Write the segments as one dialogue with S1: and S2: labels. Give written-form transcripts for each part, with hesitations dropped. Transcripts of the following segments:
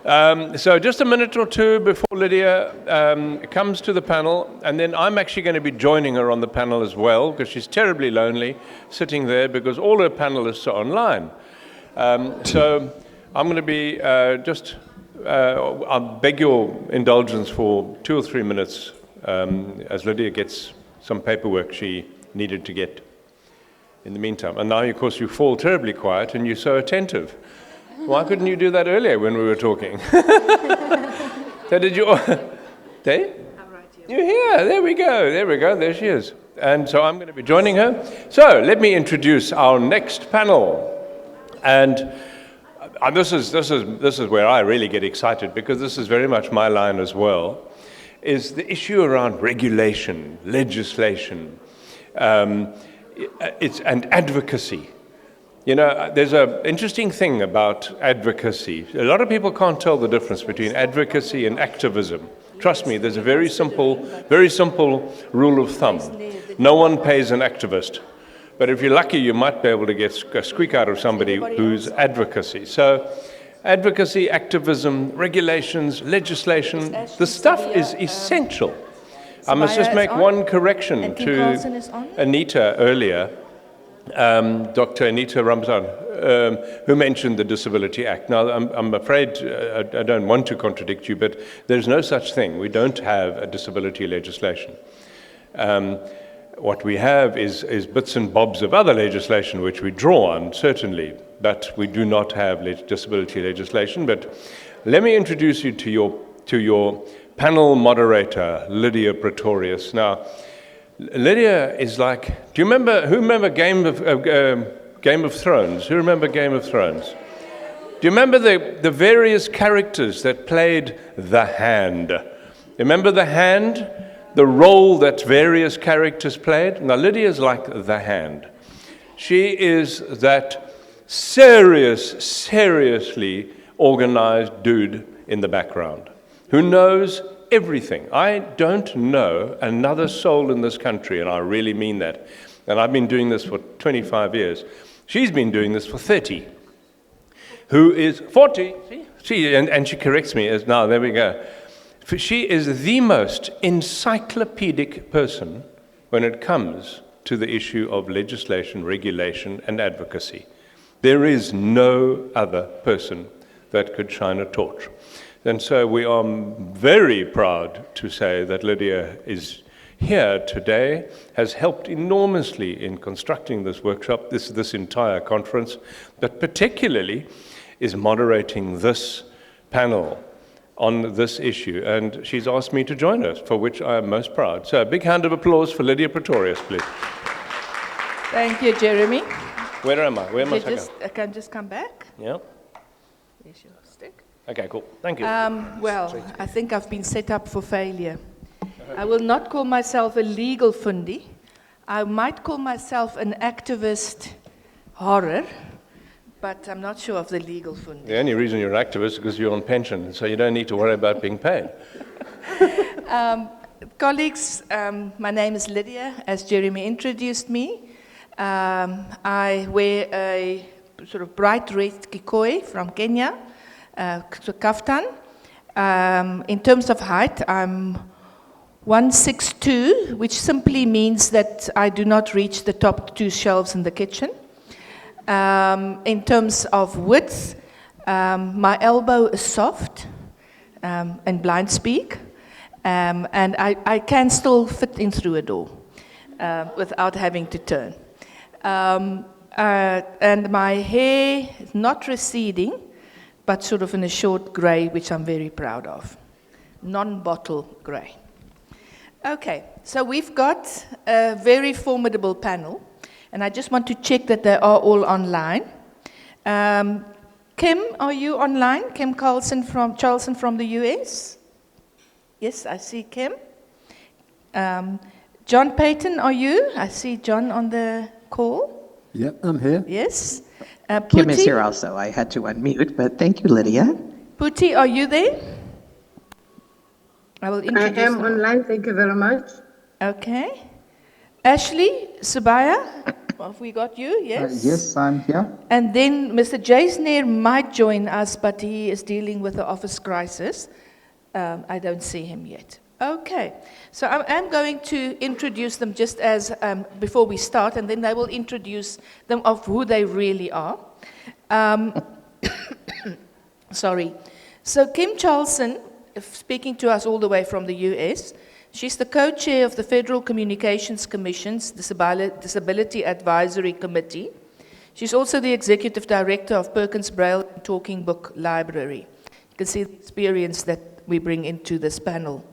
S1: So just a minute or two before Lydia comes to the panel, and then I'm actually going to be joining her on the panel as well, because she's terribly lonely sitting there because all her panelists are online. So I'm going to be I'll beg your indulgence for 2 or 3 minutes as Lydia gets some paperwork she needed to get in the meantime. And now, of course, you fall terribly quiet and you're so attentive. Why couldn't you do that earlier when we were talking? So did you... There? I'm right here. You're here. There we go. There we go. There she is. And so I'm going to be joining her. So let me introduce our next panel. And this is where I really get excited, because this is very much my line as well, is the issue around regulation, legislation, and advocacy. You know, there's an interesting thing about advocacy. A lot of people can't tell the difference between advocacy and activism. Trust me, there's a very simple rule of thumb. No one pays an activist. But if you're lucky, you might be able to get a squeak out of somebody who's advocacy. So advocacy, activism, regulations, legislation, the stuff is essential. I must just make one correction to Anita earlier. Dr. Anita Ramzan, who mentioned the Disability Act. Now, I'm afraid I don't want to contradict you, but there's no such thing. We don't have a disability legislation. What we have is bits and bobs of other legislation which we draw on, certainly, but we do not have disability legislation. But let me introduce you to your panel moderator, Lydia Pretorius. Now, Lydia is like, who remember Game of Thrones? Who remember Game of Thrones? Do you remember the various characters that played the Hand? Remember the Hand? The role that various characters played? Now, Lydia is like the Hand. She is that seriously organized dude in the background who knows everything. I don't know another soul in this country, and I really mean that. And I've been doing this for 25 years. She's been doing this for 30. Who is 40? And she corrects me as now. There we go. She is the most encyclopedic person when it comes to the issue of legislation, regulation, and advocacy. There is no other person that could shine a torch. And so we are very proud to say that Lydia is here today, has helped enormously in constructing this workshop, this entire conference, but particularly is moderating this panel on this issue. And she's asked me to join us, for which I am most proud. So a big hand of applause for Lydia Pretorius, please.
S2: Thank you, Jeremy.
S1: Where am I? Where must I go?
S2: I can just come back.
S1: Yeah.
S2: There's your stick.
S1: Okay, cool. Thank you.
S2: Well, I think I've been set up for failure. I will not call myself a legal fundi. I might call myself an activist horror, but I'm not sure of the legal fundi.
S1: The only reason you're an activist is because you're on pension, so you don't need to worry about being paid.
S2: Colleagues, my name is Lydia, as Jeremy introduced me. I wear a sort of bright red kikoi from Kenya, kaftan. In terms of height, I'm 162, which simply means that I do not reach the top 2 shelves in the kitchen. In terms of width, my elbow is soft in blind speak, and I can still fit in through a door without having to turn. And my hair is not receding, but sort of in a short grey, which I'm very proud of. Non-bottle grey. Okay, so we've got a very formidable panel, and I just want to check that they are all online. Kim, are you online? Kim Charlson from the US? Yes, I see Kim. John Paton, are you? I see John on the call.
S3: Yep, I'm here.
S2: Yes.
S4: Kim is here also. I had to unmute, but thank you, Lydia.
S2: Phuti, are you there? I
S5: am online, thank you very much.
S2: Okay. Ashley, Subbiah? Have we got you? Yes?
S3: Yes, I'm here.
S2: And then Mr. Jace Nair might join us, but he is dealing with the office crisis. I don't see him yet. Okay, so I am going to introduce them just as before we start, and then they will introduce them of who they really are. Sorry. So Kim Charlson, speaking to us all the way from the US, she's the co-chair of the Federal Communications Commission's Disability Advisory Committee. She's also the executive director of Perkins Braille Talking Book Library. You can see the experience that we bring into this panel.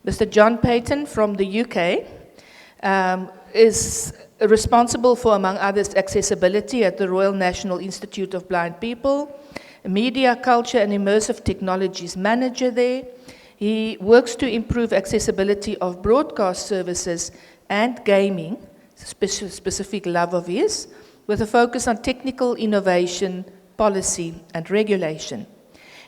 S2: Mr. John Paton from the UK is responsible for, among others, accessibility at the Royal National Institute of Blind People, media, culture, and immersive technologies manager there. He works to improve accessibility of broadcast services and gaming, specific love of his, with a focus on technical innovation, policy, and regulation.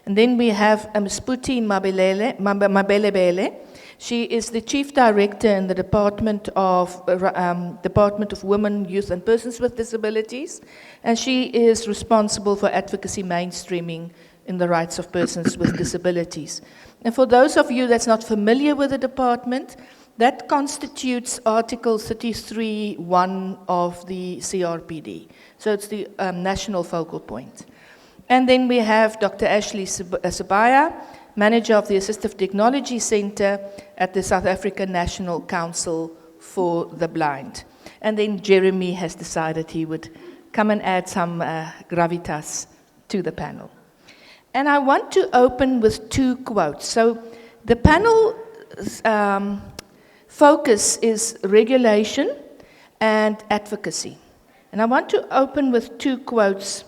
S2: And then we have Ms. Phuti Mabelebele. She is the Chief Director in the Department of Women, Youth, and Persons with Disabilities, and she is responsible for advocacy mainstreaming in the rights of persons with disabilities. And for those of you that's not familiar with the department, that constitutes Article 33(1) of the CRPD. So it's the national focal point. And then we have Dr. Ashley Subbiah, Manager of the Assistive Technology Center at the South African National Council for the Blind. And then Jeremy has decided he would come and add some gravitas to the panel. And I want to open with two quotes. So the panel focus is regulation and advocacy. And I want to open with two quotes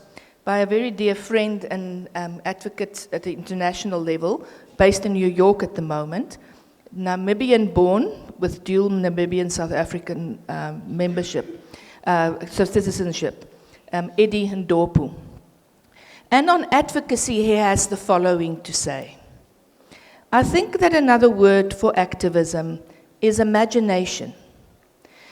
S2: by a very dear friend and advocate at the international level, based in New York at the moment, Namibian born with dual Namibian South African citizenship, Eddie Ndorpu. And on advocacy, he has the following to say. I think that another word for activism is imagination,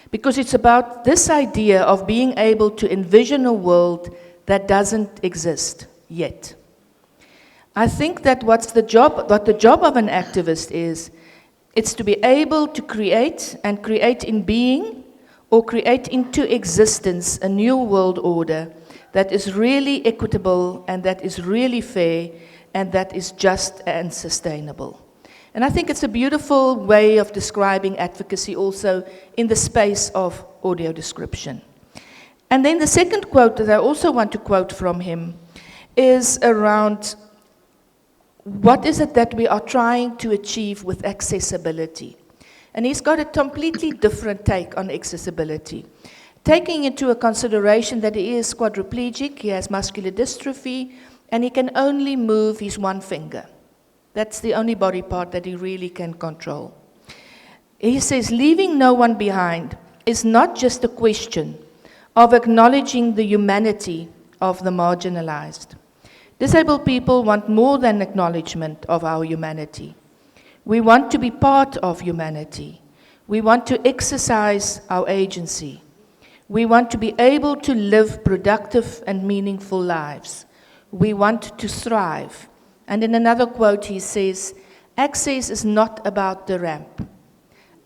S2: because it's about this idea of being able to envision a world that doesn't exist yet. I think that what the job of an activist is, it's to be able to create and create in being or create into existence a new world order that is really equitable and that is really fair and that is just and sustainable. And I think it's a beautiful way of describing advocacy also in the space of audio description. And then the second quote that I also want to quote from him is around what is it that we are trying to achieve with accessibility. And he's got a completely different take on accessibility, taking into a consideration that he is quadriplegic, he has muscular dystrophy, and he can only move his one finger. That's the only body part that he really can control. He says, leaving no one behind is not just a question of acknowledging the humanity of the marginalized. Disabled people want more than acknowledgement of our humanity. We want to be part of humanity. We want to exercise our agency. We want to be able to live productive and meaningful lives. We want to thrive. And in another quote he says, access is not about the ramp.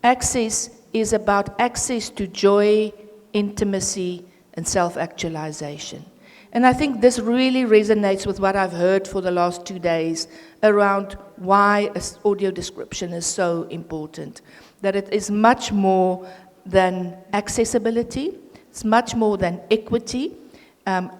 S2: Access is about access to joy, intimacy, and self-actualization. And I think this really resonates with what I've heard for the last 2 days around why audio description is so important. That it is much more than accessibility, it's much more than equity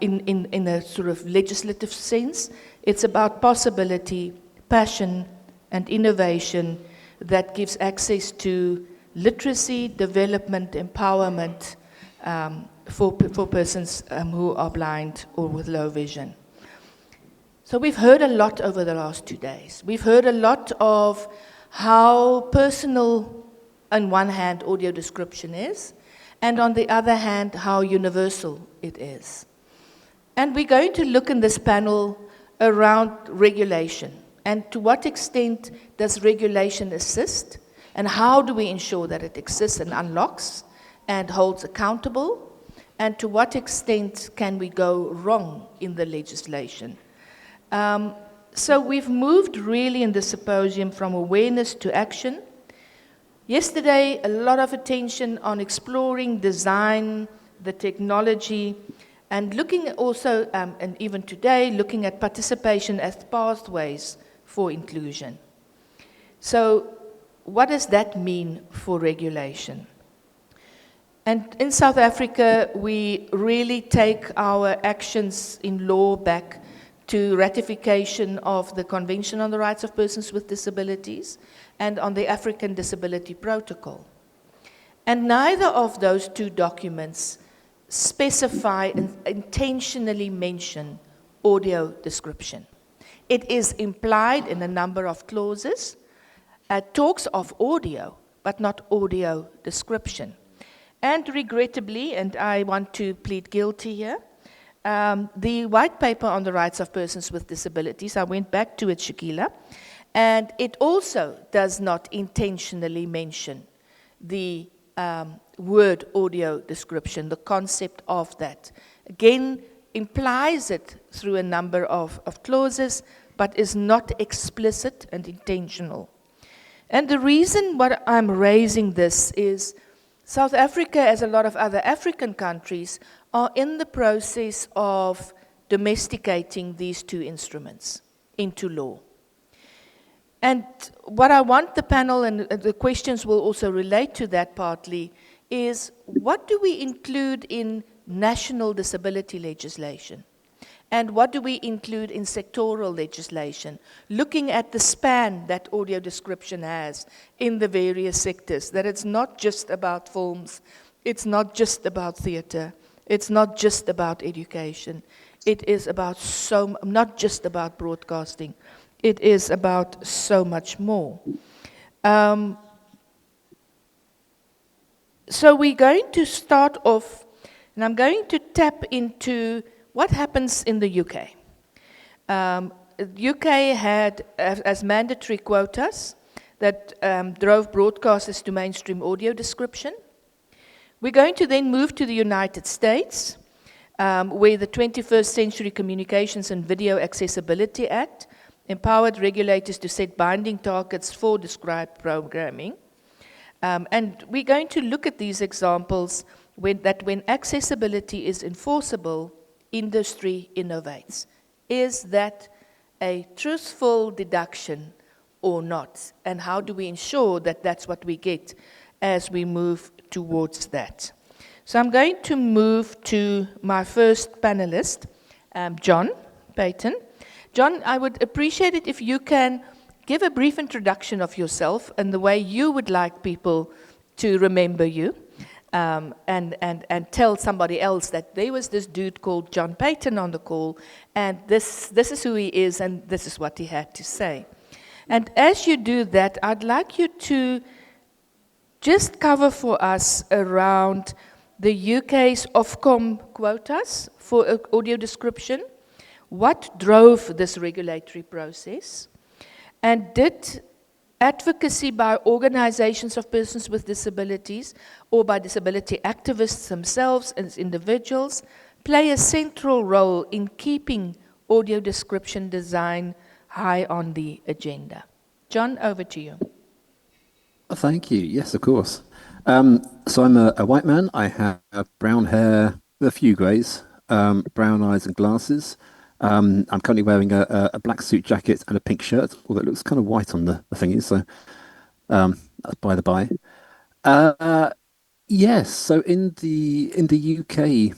S2: in a sort of legislative sense. It's about possibility, passion, and innovation that gives access to literacy, development, empowerment, for persons who are blind or with low vision. So we've heard a lot over the last 2 days. We've heard a lot of how personal, on one hand, audio description is, and on the other hand, how universal it is. And we're going to look in this panel around regulation, and to what extent does regulation assist, and how do we ensure that it exists and unlocks and holds accountable, and to what extent can we go wrong in the legislation. So we've moved really in the symposium from awareness to action. Yesterday, a lot of attention on exploring design, the technology, and looking also, and even today, looking at participation as pathways for inclusion. So what does that mean for regulation? And in South Africa, we really take our actions in law back to ratification of the Convention on the Rights of Persons with Disabilities and on the African Disability Protocol. And neither of those two documents specify and intentionally mention audio description. It is implied in a number of clauses. Talks of audio, but not audio description. And regrettably, and I want to plead guilty here, the white paper on the rights of persons with disabilities, I went back to it, Shakila, and it also does not intentionally mention the word audio description, the concept of that. Again, implies it through a number of clauses, but is not explicit and intentional. And the reason why I'm raising this is South Africa, as a lot of other African countries, are in the process of domesticating these two instruments into law. And what I want the panel, and the questions will also relate to that partly, is what do we include in national disability legislation? And what do we include in sectoral legislation? Looking at the span that audio description has in the various sectors, that it's not just about films, it's not just about theater, it's not just about education, it is about not just about broadcasting, it is about so much more. So we're going to start off, and I'm going to tap into what happens in the UK. UK had as mandatory quotas that drove broadcasters to mainstream audio description. We're going to then move to the United States, where the 21st Century Communications and Video Accessibility Act empowered regulators to set binding targets for described programming. And we're going to look at these examples when accessibility is enforceable, industry innovates. Is that a truthful deduction or not? And how do we ensure that that's what we get as we move towards that? So I'm going to move to my first panelist, John Paton. John, I would appreciate it if you can give a brief introduction of yourself and the way you would like people to remember you. And tell somebody else that there was this dude called John Paton on the call, and this is who he is, and this is what he had to say. And as you do that, I'd like you to just cover for us around the UK's Ofcom quotas for audio description. What drove this regulatory process? And did advocacy by organizations of persons with disabilities or by disability activists themselves as individuals play a central role in keeping audio description design high on the agenda? John, over to you.
S3: Thank you. Yes, of course. So I'm a white man. I have brown hair, a few greys, brown eyes and glasses. I'm currently wearing a black suit jacket and a pink shirt, although it looks kind of white on the thingy, so that's by the by. Yes, so in the UK,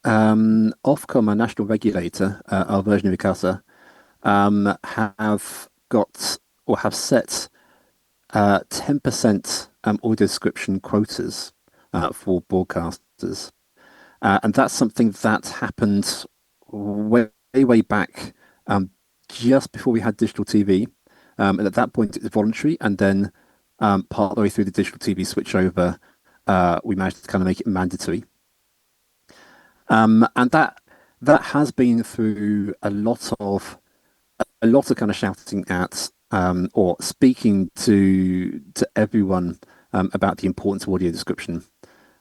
S3: Ofcom, our national regulator, our version of ICASA, have got or have set 10% audio description quotas for broadcasters. And that's something that happened way back just before we had digital TV. And at that point, it was voluntary. And then part of the way through the digital TV switch over, we managed to kind of make it mandatory. And that has been through a lot of kind of shouting at or speaking to everyone about the importance of audio description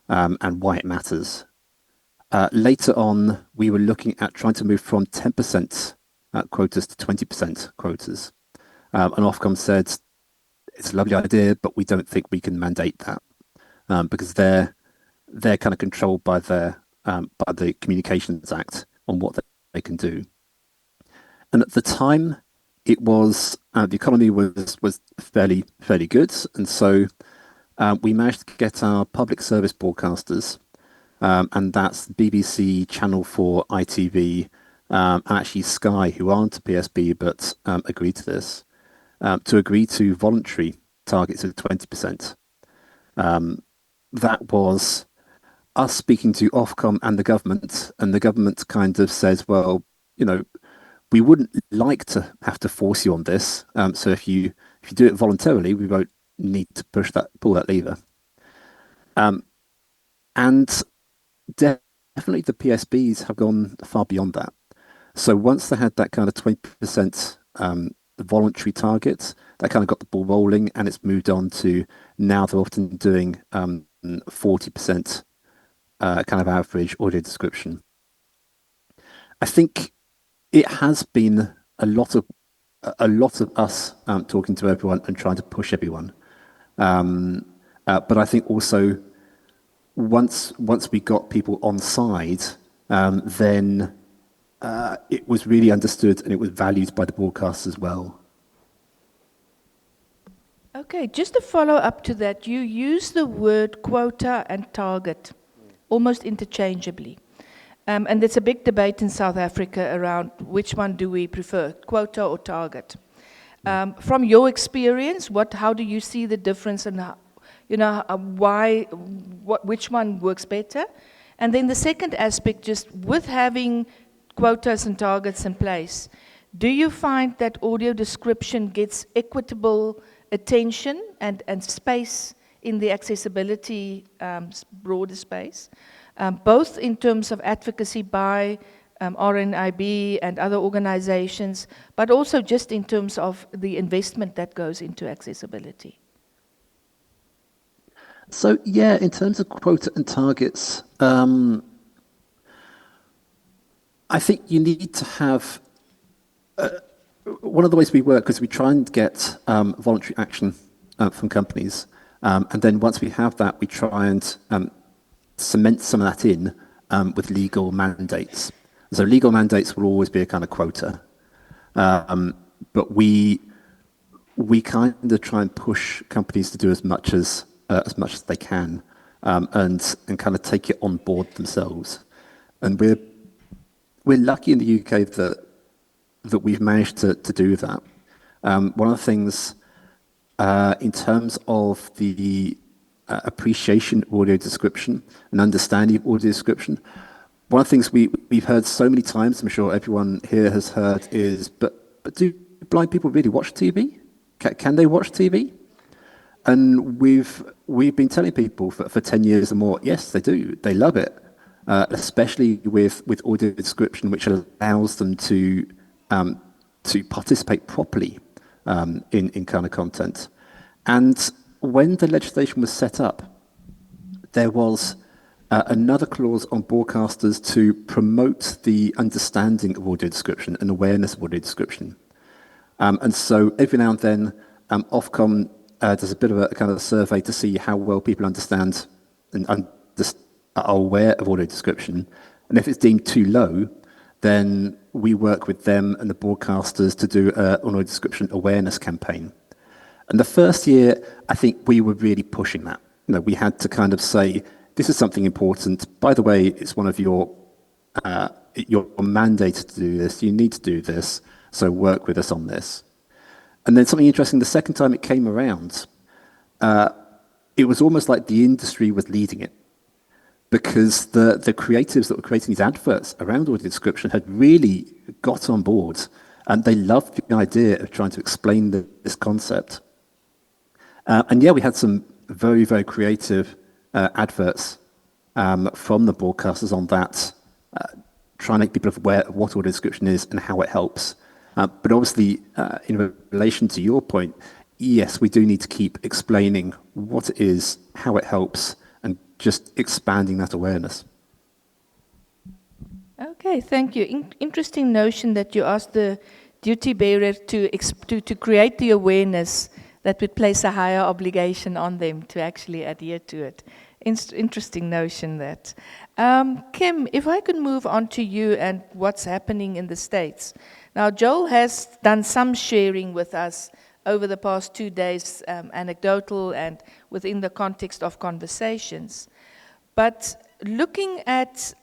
S3: and why it matters. Later on, we were looking at trying to move from 10% quotas to 20% quotas. And Ofcom said, it's a lovely idea, but we don't think we can mandate that because they're kind of controlled by by the Communications Act on what they can do. And at the time, it was the economy was fairly good, and so we managed to get our public service broadcasters, and that's BBC, Channel 4, ITV, and actually Sky, who aren't a PSB but agreed to this, to agree to voluntary targets of 20%. That was us speaking to Ofcom and the government kind of says, well, we wouldn't like to have to force you on this. So if you do it voluntarily, we won't need to pull that lever. And definitely the PSBs have gone far beyond that. So once they had that kind of 20% voluntary target, that kind of got the ball rolling, and it's moved on to now they're often doing 40% kind of average audio description. I think it has been a lot of us talking to everyone and trying to push everyone. But I think also once we got people on side, then it was really understood and it was valued by the broadcast as well.
S2: Okay, just to follow up to that, you use the word quota and target almost interchangeably. And there's a big debate in South Africa around which one do we prefer, quota or target. From your experience, how do you see the difference and which one works better? And then the second aspect, just with having quotas and targets in place, do you find that audio description gets equitable attention and space in the accessibility broader space, both in terms of advocacy by RNIB and other organizations, but also just in terms of the investment that goes into accessibility?
S3: So yeah, in terms of quota and targets, I think you need to have one of the ways we work is we try and get voluntary action from companies, and then once we have that, we try and cement some of that in with legal mandates. So legal mandates will always be a kind of quota, but we kind of try and push companies to do as much as they can, and kind of take it on board themselves. And we're lucky in the UK that we've managed to do that. One of the things in terms of the appreciation of audio description and understanding of audio description, one of the things we've heard so many times, I'm sure everyone here has heard, is, but do blind people really watch TV? Can they watch TV? And we've been telling people for 10 years or more, yes, they do. They love it, especially with audio description, which allows them to participate properly in kind of content. And when the legislation was set up, there was another clause on broadcasters to promote the understanding of audio description and awareness of audio description. And so every now and then, Ofcom does a bit of a kind of a survey to see how well people understand and are aware of audio description. And if it's deemed too low, then we work with them and the broadcasters to do an audio description awareness campaign. And the first year, I think we were really pushing that. We had to kind of say, this is something important. By the way, it's one of your mandated to do this. You need to do this. So work with us on this. And then something interesting, the second time it came around, it was almost like the industry was leading it, because the creatives that were creating these adverts around audio description had really got on board, and they loved the idea of trying to explain this concept. And yeah, we had some very, very creative adverts from the broadcasters on that, trying to make people aware of what audio description is and how it helps. But obviously, in relation to your point, yes, we do need to keep explaining what it is, how it helps, and just expanding that awareness.
S2: Okay, thank you. Interesting notion that you asked the duty bearer to create the awareness that would place a higher obligation on them to actually adhere to it. Interesting notion that. Kim, if I could move on to you and what's happening in the States. Now, Joel has done some sharing with us over the past 2 days, anecdotal and within the context of conversations. But looking at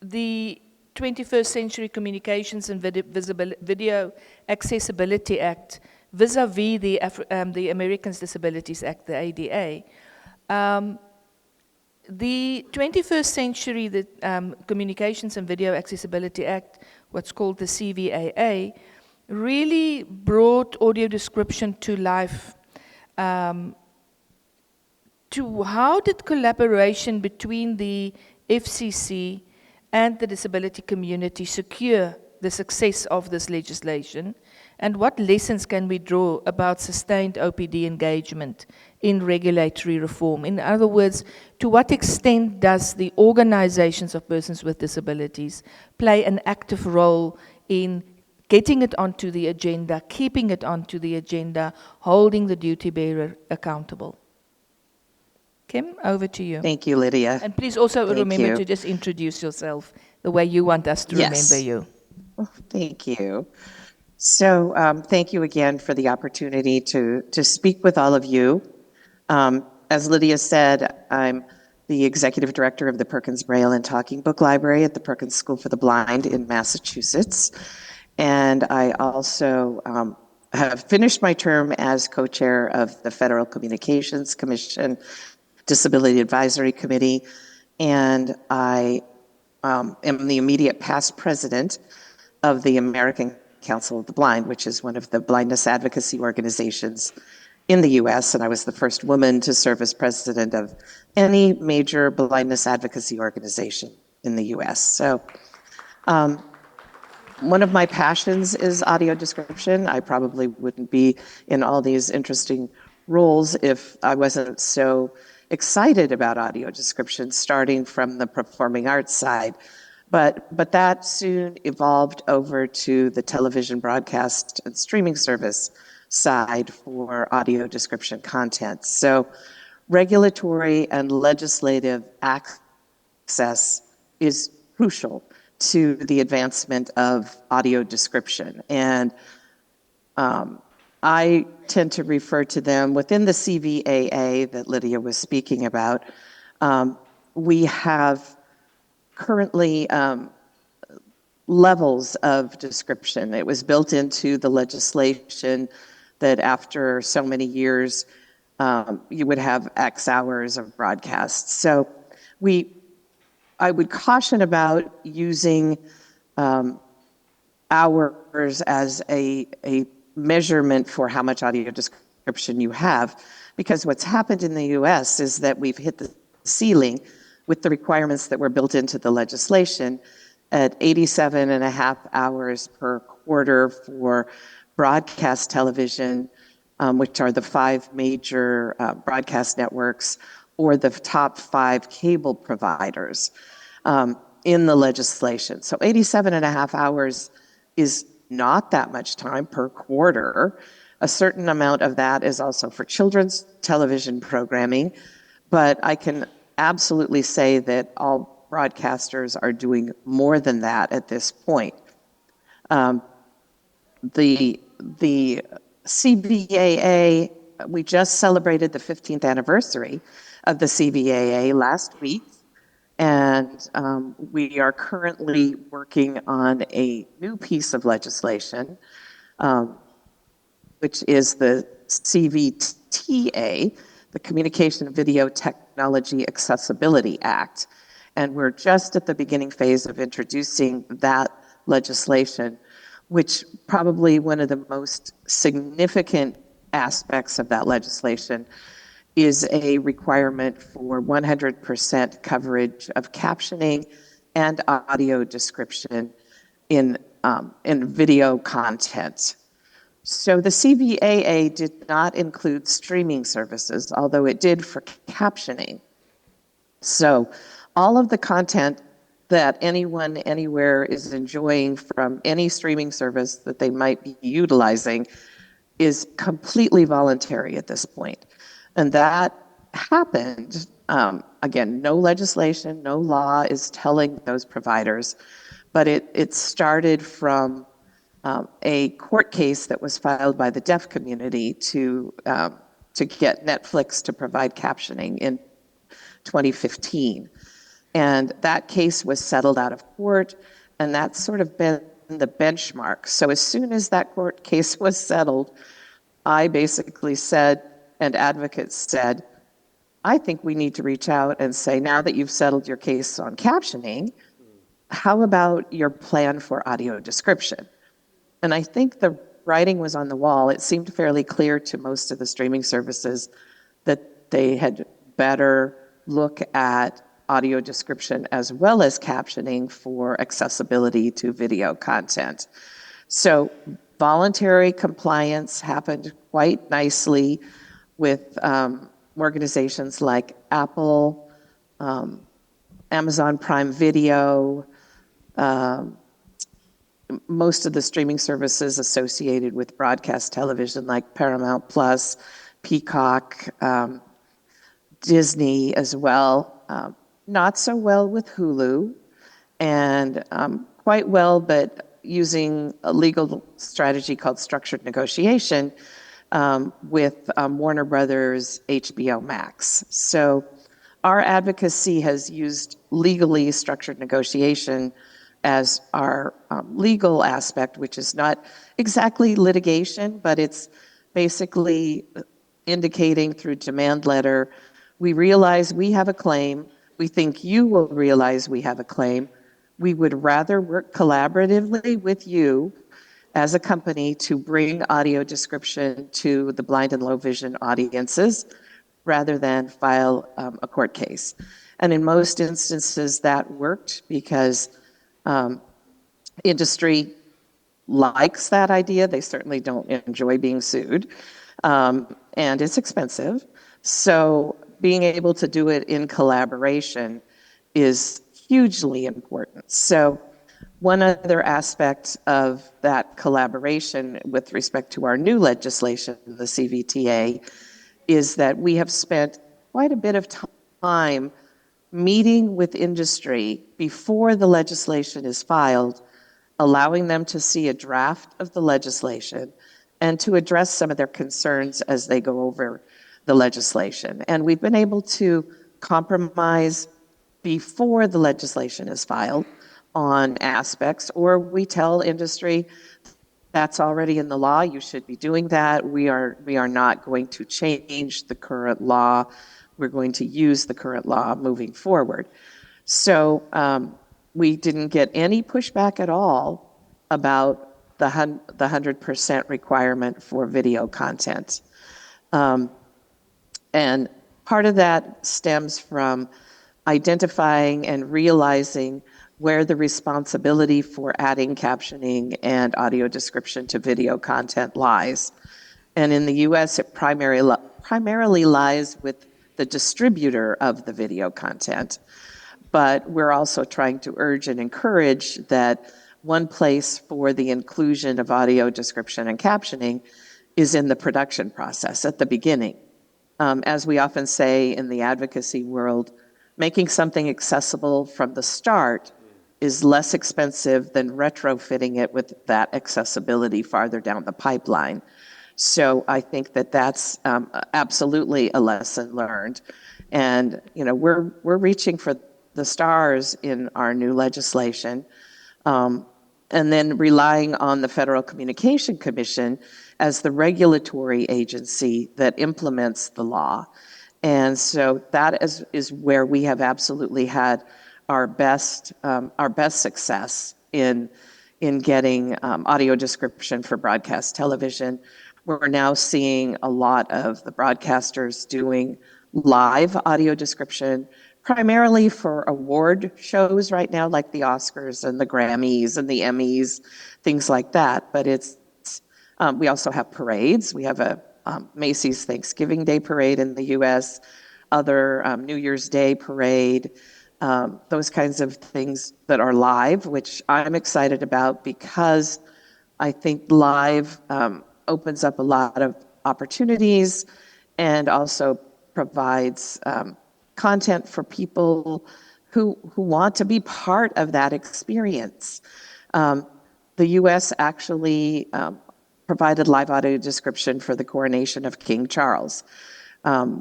S2: the 21st Century Communications and Video Accessibility Act vis-a-vis the Americans Disabilities Act, the ADA, the 21st Century Communications and Video Accessibility Act, what's called the CVAA, really brought audio description to life. How did collaboration between the FCC and the disability community secure the success of this legislation? And what lessons can we draw about sustained OPD engagement in regulatory reform? In other words, to what extent does the organizations of persons with disabilities play an active role in getting it onto the agenda, keeping it onto the agenda, holding the duty bearer accountable? Kim, over to you.
S4: Thank you, Lydia.
S2: And please also
S4: Thank
S2: remember
S4: you.
S2: to just introduce yourself the way you want us to remember you.
S4: Thank you. So thank you again for the opportunity to speak with all of you. As Lydia said, I'm the executive director of the Perkins Braille and Talking Book Library at the Perkins School for the Blind in Massachusetts. And I also have finished my term as co-chair of the Federal Communications Commission Disability Advisory Committee, and I am the immediate past president of the American Council of the Blind, which is one of the blindness advocacy organizations in the US, and I was the first woman to serve as president of any major blindness advocacy organization in the US. So one of my passions is audio description. I probably wouldn't be in all these interesting roles if I wasn't so excited about audio description, starting from the performing arts side. But that soon evolved over to the television broadcast and streaming service side for audio description content. So regulatory and legislative access is crucial to the advancement of audio description. And I tend to refer to them within the CVAA that Lydia was speaking about. We have currently levels of description. It was built into the legislation that after so many years, you would have X hours of broadcast. So I would caution about using hours as a measurement for how much audio description you have, because what's happened in the US is that we've hit the ceiling with the requirements that were built into the legislation at 87.5 hours per quarter for broadcast television, which are the 5 major broadcast networks, or the top 5 cable providers in the legislation. So 87.5 hours is not that much time per quarter. A certain amount of that is also for children's television programming, but I can absolutely say that all broadcasters are doing more than that at this point. The CVAA, we just celebrated the 15th anniversary of the CVAA last week, and we are currently working on a new piece of legislation, which is the CVTA, the Communication Video Technology Accessibility Act. And we're just at the beginning phase of introducing that legislation, which probably one of the most significant aspects of that legislation is a requirement for 100% coverage of captioning and audio description in video content. So the CVAA did not include streaming services, although it did for captioning. So all of the content that anyone anywhere is enjoying from any streaming service that they might be utilizing is completely voluntary at this point. And that happened, again, no legislation, no law is telling those providers, but it started from a court case that was filed by the deaf community to get Netflix to provide captioning in 2015. And that case was settled out of court, and that's sort of been the benchmark. So as soon as that court case was settled, I basically said, and advocates said, I think we need to reach out and say, now that you've settled your case on captioning, how about your plan for audio description? And I think the writing was on the wall. It seemed fairly clear to most of the streaming services that they had better look at audio description as well as captioning for accessibility to video content. So voluntary compliance happened quite nicely with organizations like Apple, Amazon Prime Video, most of the streaming services associated with broadcast television like Paramount Plus, Peacock, Disney as well. Not so well with Hulu, and quite well, but using a legal strategy called structured negotiation with Warner Brothers HBO Max. So our advocacy has used legally structured negotiation as our legal aspect, which is not exactly litigation, but it's basically indicating through demand letter, we realize we have a claim, we think you will realize we have a claim, we would rather work collaboratively with you as a company to bring audio description to the blind and low vision audiences rather than file a court case. And in most instances that worked because industry likes that idea. They certainly don't enjoy being sued, and it's expensive. So being able to do it in collaboration is hugely important. So one other aspect of that collaboration with respect to our new legislation, the CVTA, is that we have spent quite a bit of time meeting with industry before the legislation is filed, allowing them to see a draft of the legislation and to address some of their concerns as they go over the legislation. And we've been able to compromise before the legislation is filed on aspects, or we tell industry, that's already in the law, you should be doing that. We are not going to change the current law. We're going to use the current law moving forward. So we didn't get any pushback at all about the 100% requirement for video content. And part of that stems from identifying and realizing where the responsibility for adding captioning and audio description to video content lies. And in the US, it primarily lies with the distributor of the video content. But we're also trying to urge and encourage that one place for the inclusion of audio description and captioning is in the production process at the beginning. As we often say in the advocacy world, making something accessible from the start is less expensive than retrofitting it with that accessibility farther down the pipeline. So I think that that's absolutely a lesson learned. And we're reaching for the stars in our new legislation, and then relying on the Federal Communication Commission as the regulatory agency that implements the law. And so that is where we have absolutely had our best success in getting audio description for broadcast television. We're now seeing a lot of the broadcasters doing live audio description, primarily for award shows right now, like the Oscars and the Grammys and the Emmys, things like that. But we also have parades. We have a Macy's Thanksgiving Day parade in the U.S., other New Year's Day parade. those kinds of things that are live, which I'm excited about because I think live opens up a lot of opportunities and also provides content for people who want to be part of that experience. The US actually provided live audio description for the coronation of King Charles.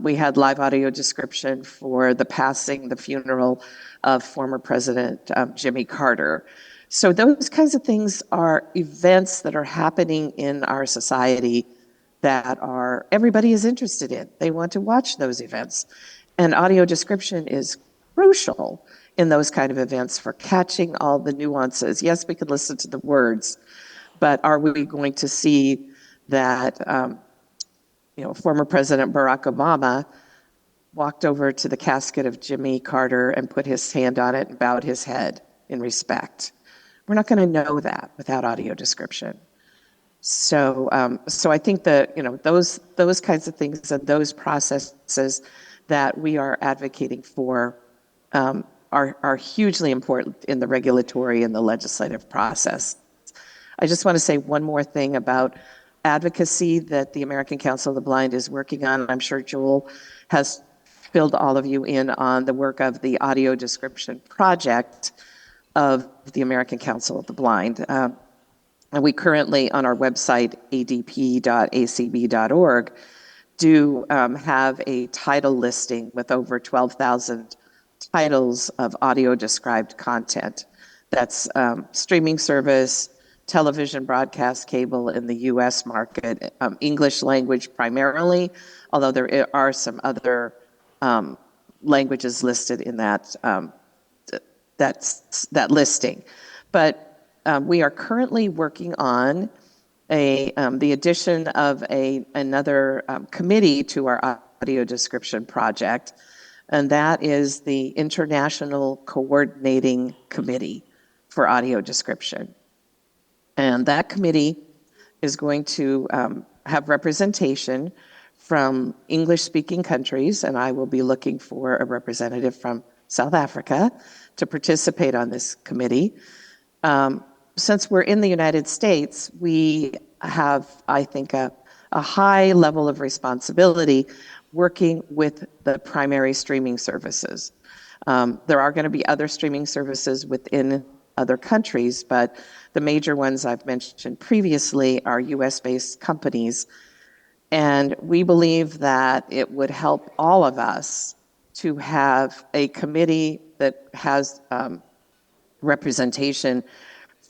S4: We had live audio description for the funeral of former President Jimmy Carter. So those kinds of things are events that are happening in our society that everybody is interested in. They want to watch those events. And audio description is crucial in those kind of events for catching all the nuances. Yes, we can listen to the words, but are we going to see that former President Barack Obama walked over to the casket of Jimmy Carter and put his hand on it and bowed his head in respect? We're not going to know that without audio description. So I think that those kinds of things and those processes that we are advocating for are hugely important in the regulatory and the legislative process. I just want to say one more thing about advocacy that the American Council of the Blind is working on. I'm sure Joel has filled all of you in on the work of the audio description project of the American Council of the Blind. And we currently, on our website, adp.acb.org, do have a title listing with over 12,000 titles of audio described content. That's streaming service, television, broadcast, cable in the US market, English language primarily, although there are some other languages listed in that listing. But we are currently working on the addition of another committee to our audio description project, and that is the International Coordinating Committee for Audio Description. And that committee is going to have representation from English-speaking countries, and I will be looking for a representative from South Africa to participate on this committee. Since we're in the United States, we have, I think, a high level of responsibility working with the primary streaming services. There are going to be other streaming services within other countries, but the major ones I've mentioned previously are US-based companies. And we believe that it would help all of us to have a committee that has representation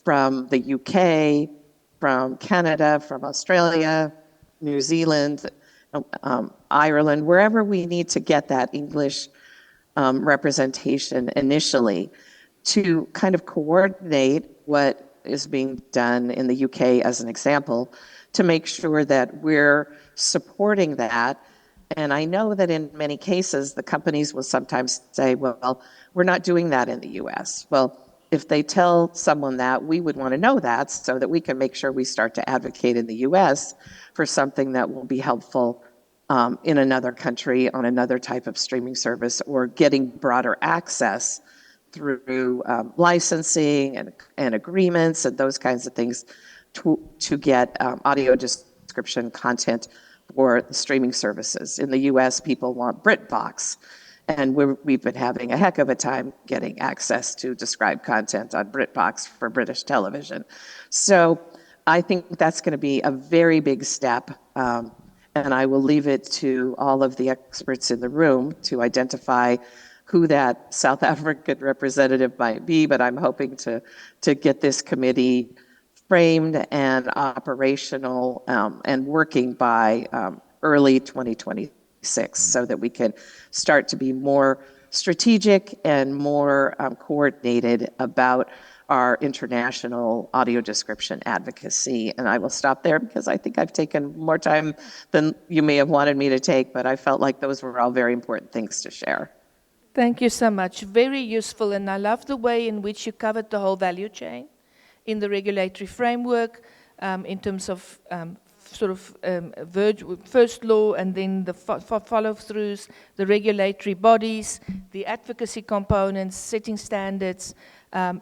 S4: from the UK, from Canada, from Australia, New Zealand, Ireland, wherever we need to get that English representation initially, to kind of coordinate what is being done in the UK as an example, to make sure that we're supporting that. And I know that in many cases, the companies will sometimes say, well, we're not doing that in the US. Well, if they tell someone that, we would want to know that so that we can make sure we start to advocate in the US for something that will be helpful in another country on another type of streaming service, or getting broader access through licensing and agreements and those kinds of things to get audio description content for the streaming services. In the US, people want BritBox, and we've been having a heck of a time getting access to described content on BritBox for British television. So I think that's going to be a very big step, and I will leave it to all of the experts in the room to identify who that South African representative might be, but I'm hoping to get this committee framed and operational and working by early 2026 so that we can start to be more strategic and more coordinated about our international audio description advocacy. And I will stop there because I think I've taken more time than you may have wanted me to take, but I felt like those were all very important things to share.
S2: Thank you so much. Very useful, and I love the way in which you covered the whole value chain in the regulatory framework in terms of sort of first law and then the follow-throughs, the regulatory bodies, the advocacy components, setting standards.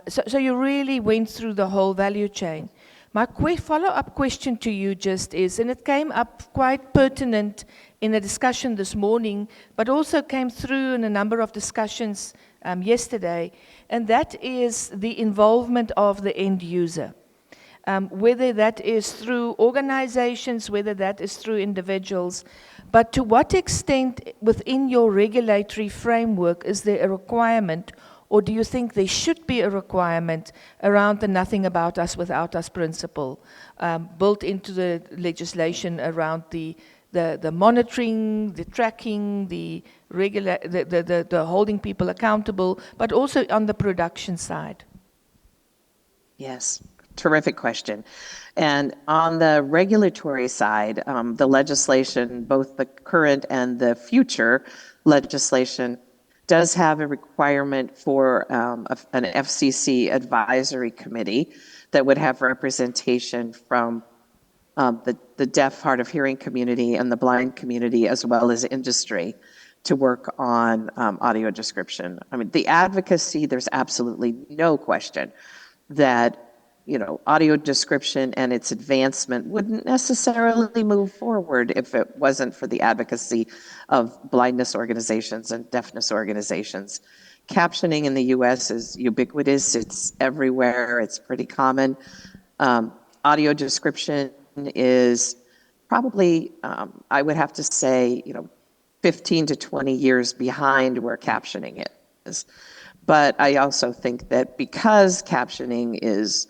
S2: So you really went through the whole value chain. My follow-up question to you just is, and it came up quite pertinent in a discussion this morning, but also came through in a number of discussions yesterday, and that is the involvement of the end user. Whether that is through organizations, whether that is through individuals, but to what extent within your regulatory framework is there a requirement, or do you think there should be a requirement around the nothing about us without us principle built into the legislation around the monitoring, the tracking, the holding people accountable, but also on the production side?
S4: Yes, terrific question. And on the regulatory side, the legislation, both the current and the future legislation, does have a requirement for an FCC advisory committee that would have representation from the deaf, hard of hearing community and the blind community, as well as industry, to work on audio description. I mean, the advocacy, there's absolutely no question that audio description and its advancement wouldn't necessarily move forward if it wasn't for the advocacy of blindness organizations and deafness organizations. Captioning in the US is ubiquitous, it's everywhere, it's pretty common. Audio description is probably, I would have to say, 15 to 20 years behind where captioning is. But I also think that because captioning is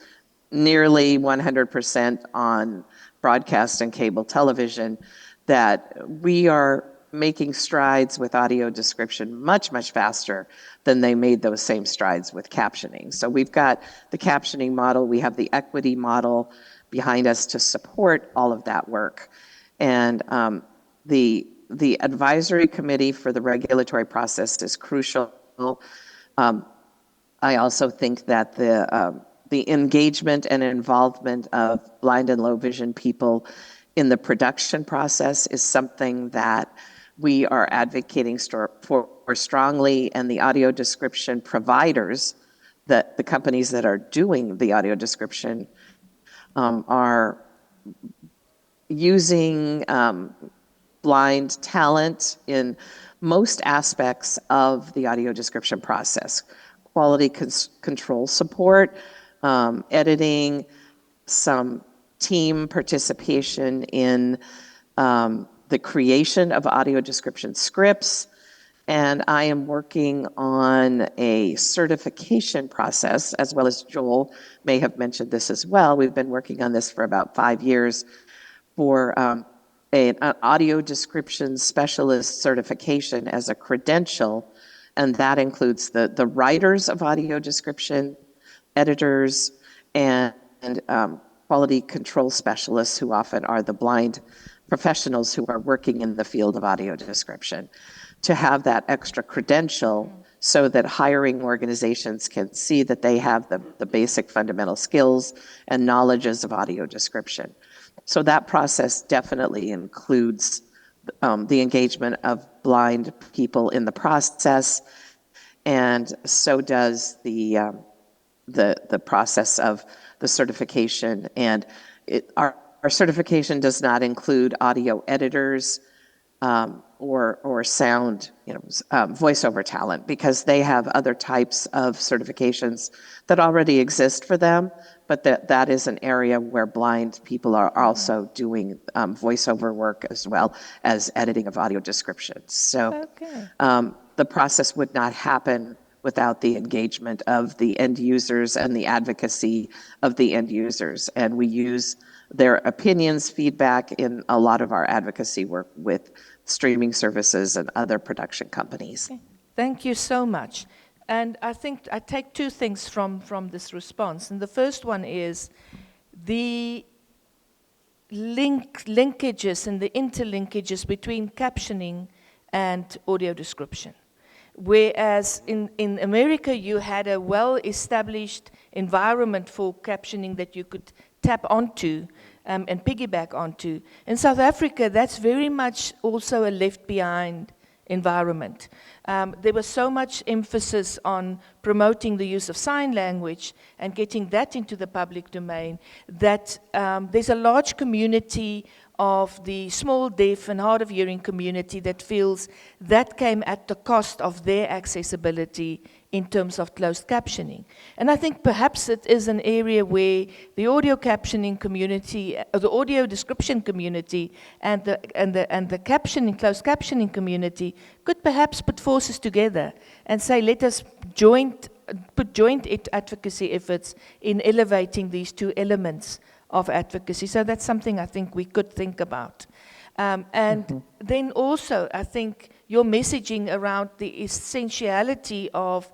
S4: nearly 100% on broadcast and cable television, that we are making strides with audio description much, much faster than they made those same strides with captioning. So we've got the captioning model, we have the equity model behind us to support all of that work. And the advisory committee for the regulatory process is crucial. I also think that the engagement and involvement of blind and low vision people in the production process is something that we are advocating for strongly, and the audio description providers, that the companies that are doing the audio description are using blind talent in most aspects of the audio description process. Quality control support, editing, some team participation in the creation of audio description scripts, and I am working on a certification process, as well as Joel may have mentioned this as well. We've been working on this for about 5 years for an audio description specialist certification as a credential, and that includes the writers of audio description, editors, and quality control specialists, who often are the blind professionals who are working in the field of audio description, to have that extra credential so that hiring organizations can see that they have the basic fundamental skills and knowledges of audio description. So that process definitely includes the engagement of blind people in the process, and so does the process of the certification. And our certification does not include audio editors or sound, voiceover talent, because they have other types of certifications that already exist for them, but that is an area where blind people are also doing voiceover work as well as editing of audio descriptions. So the process would not happen without the engagement of the end users and the advocacy of the end users. And we use their opinions, feedback in a lot of our advocacy work with streaming services and other production companies.
S2: Okay. Thank you so much. And I think I take two things from this response. And the first one is the linkages and the interlinkages between captioning and audio description. Whereas in America, you had a well-established environment for captioning that you could tap onto and piggyback onto. In South Africa, that's very much also a left behind environment. There was so much emphasis on promoting the use of sign language and getting that into the public domain that there's a large community of the small deaf and hard of hearing community that feels that came at the cost of their accessibility in terms of closed captioning. And I think perhaps it is an area where the audio captioning community, the audio description community and the captioning, closed captioning community could perhaps put forces together and say, let us put joint advocacy efforts in elevating these two elements of advocacy. So that's something I think we could think about. Then also, I think your messaging around the essentiality of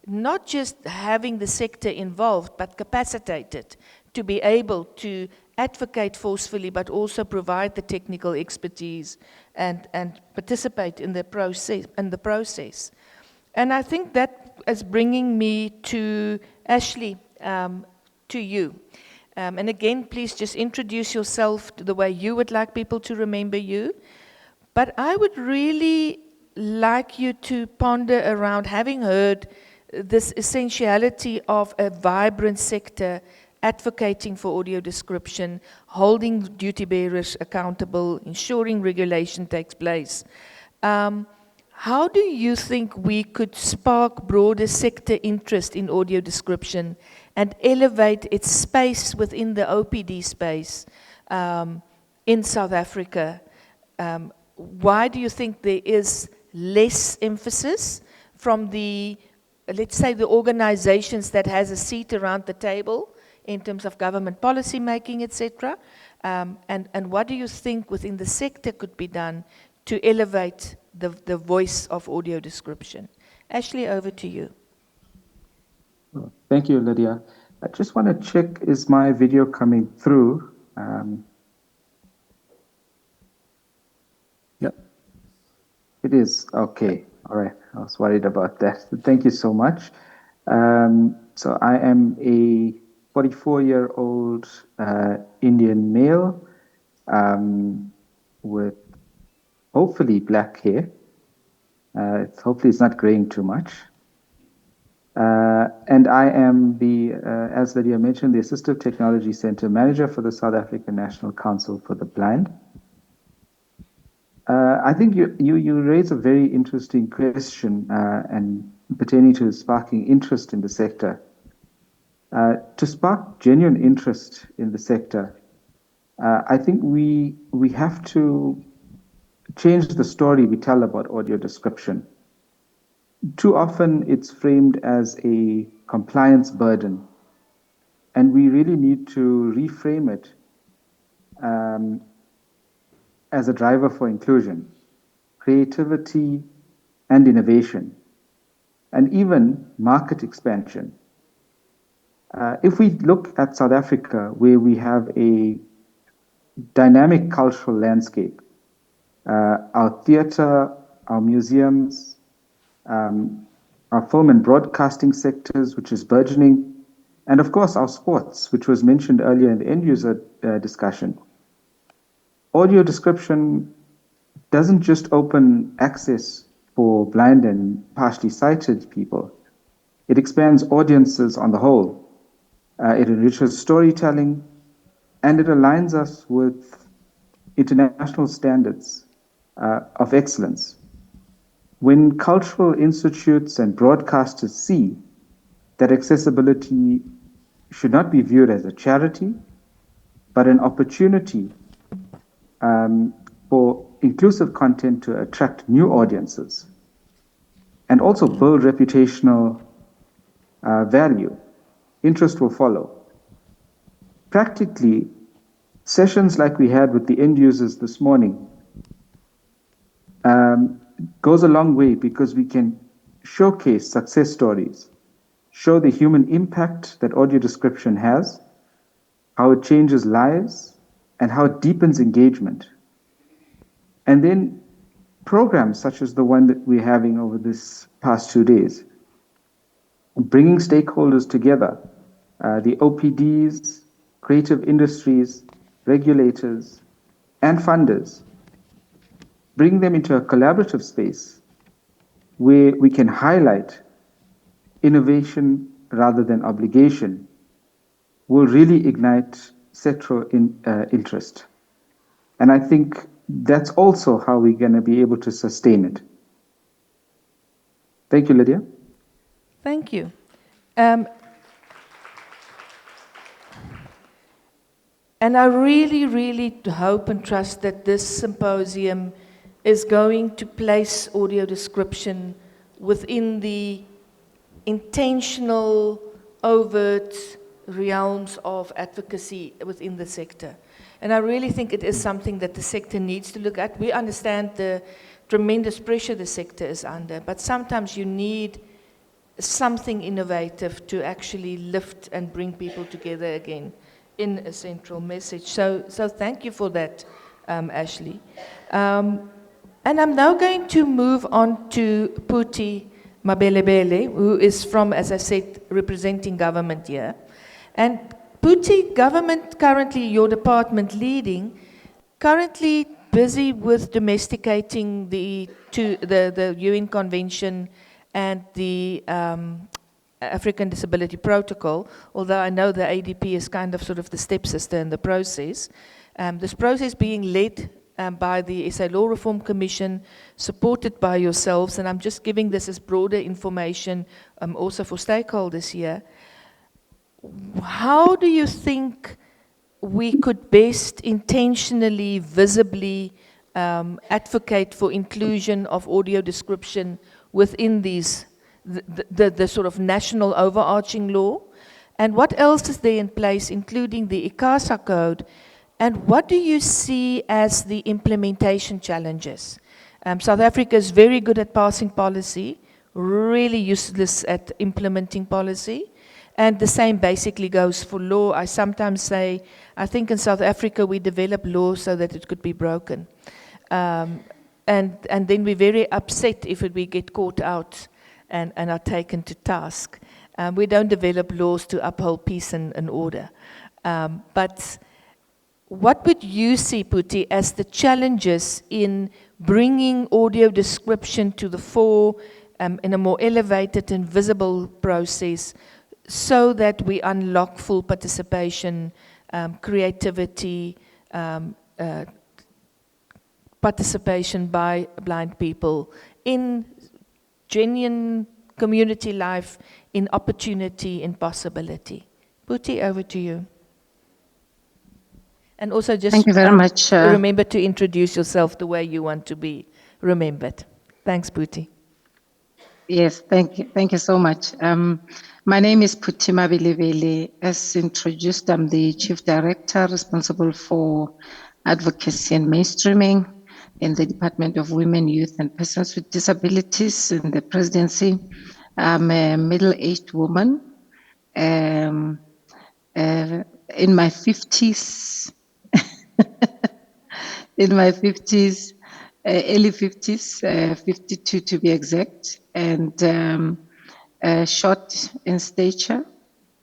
S2: not just having the sector involved, but capacitated to be able to advocate forcefully, but also provide the technical expertise and participate in the process. And I think that is bringing me to Ashley, to you. And again, please just introduce yourself the way you would like people to remember you. But I would really like you to ponder around, having heard this essentiality of a vibrant sector advocating for audio description, holding duty bearers accountable, ensuring regulation takes place. How do you think we could spark broader sector interest in audio description and elevate its space within the OPD space in South Africa? Why do you think there is less emphasis from the, let's say, the organizations that has a seat around the table in terms of government policy making, etc.? And what do you think within the sector could be done to elevate the voice of audio description? Ashley, over to you.
S5: Thank you, Lydia. I just want to check, is my video coming through?
S3: Yep.
S5: It is, okay. All right, I was worried about that. Thank you so much. So I am a 44-year-old Indian male with hopefully black hair. Hopefully it's not graying too much. And I am the, as Lydia mentioned, the Assistive Technology Center Manager for the South African National Council for the Blind. I think you raise a very interesting question and pertaining to sparking interest in the sector. To spark genuine interest in the sector, I think we have to change the story we tell about audio description. Too often it's framed as a compliance burden, and we really need to reframe it as a driver for inclusion, creativity, and innovation, and even market expansion. If we look at South Africa, where we have a dynamic cultural landscape, our theatre, our museums, our film and broadcasting sectors, which is burgeoning, and of course our sports, which was mentioned earlier in the end user discussion. Audio description doesn't just open access for blind and partially sighted people. It expands audiences on the whole. It enriches storytelling, and it aligns us with international standards of excellence. When cultural institutes and broadcasters see that accessibility should not be viewed as a charity, but an opportunity for inclusive content to attract new audiences and also build reputational value, interest will follow. Practically, sessions like we had with the end users this morning goes a long way, because we can showcase success stories, show the human impact that audio description has, how it changes lives, and how it deepens engagement. And then programs such as the one that we're having over this past 2 days, bringing stakeholders together, the OPDs, creative industries, regulators, and funders, bring them into a collaborative space where we can highlight innovation rather than obligation, will really ignite sectoral interest. And I think that's also how we're going to be able to sustain it. Thank you, Lydia.
S2: Thank you. And I really, really hope and trust that this symposium is going to place audio description within the intentional, overt realms of advocacy within the sector. And I really think it is something that the sector needs to look at. We understand the tremendous pressure the sector is under, but sometimes you need something innovative to actually lift and bring people together again in a central message. So thank you for that, Ashley. And I'm now going to move on to Phuti Mabelebele, who is from, as I said, representing government here. And Phuti, government currently, your department leading, currently busy with domesticating the UN Convention and the African Disability Protocol, although I know the ADP is kind of sort of the stepsister in the process. This process being led by the SA Law Reform Commission, supported by yourselves, and I'm just giving this as broader information also for stakeholders here. How do you think we could best intentionally, visibly advocate for inclusion of audio description within these, the sort of national overarching law? And what else is there in place, including the ICASA code? And what do you see as the implementation challenges? South Africa is very good at passing policy, really useless at implementing policy. And the same basically goes for law. I sometimes say, I think in South Africa we develop law so that it could be broken. And then we're very upset if we get caught out and are taken to task. We don't develop laws to uphold peace and order. But what would you see, Phuti, as the challenges in bringing audio description to the fore in a more elevated and visible process, so that we unlock full participation, creativity, participation by blind people in genuine community life, in opportunity, in possibility? Phuti, over to you. And also just
S6: thank you very much.
S2: Remember to introduce yourself the way you want to be remembered. Thanks, Phuti.
S6: Yes, thank you so much. My name is Phuti Mabelebele. As introduced, I'm the Chief Director responsible for advocacy and mainstreaming in the Department of Women, Youth and Persons with Disabilities in the presidency. I'm a middle-aged woman in my 50s, early 50s, 52 to be exact, and short in stature,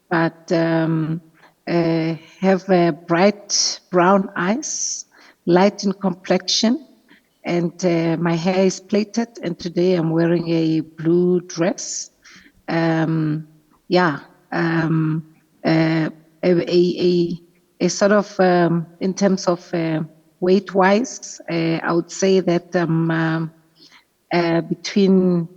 S6: but have bright brown eyes, light in complexion, and my hair is plaited, and today I'm wearing a blue dress. A sort of, in terms of weight-wise, I would say that I'm between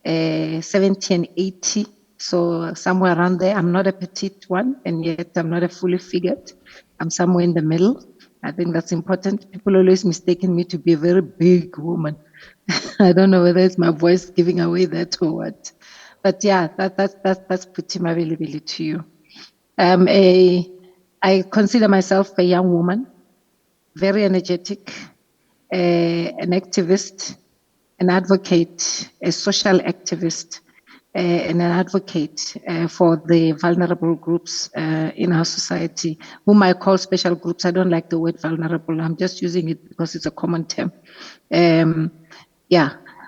S6: 70 and 80, so somewhere around there. I'm not a petite one, and yet I'm not a fully figured. I'm somewhere in the middle. I think that's important. People always mistaken me to be a very big woman. I don't know whether it's my voice giving away that or what. But yeah, that's Phuti Mabelebele to you. I consider myself a young woman, very energetic, an activist, an advocate, a social activist, and an advocate for the vulnerable groups in our society, whom I call special groups. I don't like the word vulnerable. I'm just using it because it's a common term.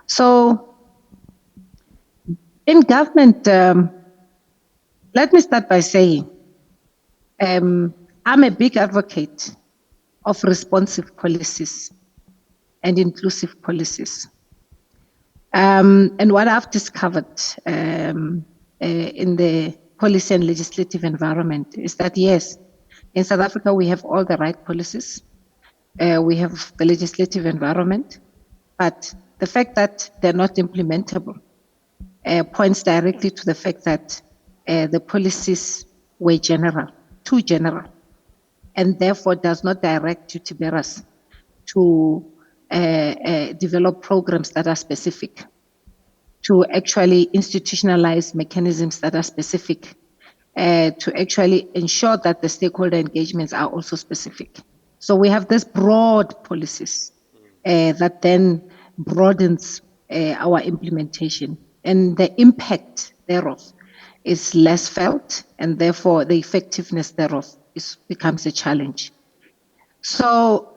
S6: So in government, let me start by saying, I'm a big advocate of responsive policies and inclusive policies. And what I've discovered in the policy and legislative environment is that, yes, in South Africa, we have all the right policies. We have the legislative environment, but the fact that they're not implementable points directly to the fact that the policies were general, too general, and therefore does not direct duty bearers to develop programs that are specific, to actually institutionalize mechanisms that are specific, to actually ensure that the stakeholder engagements are also specific. So we have this broad policies that then broadens our implementation, and the impact thereof is less felt, and therefore the effectiveness thereof becomes a challenge. So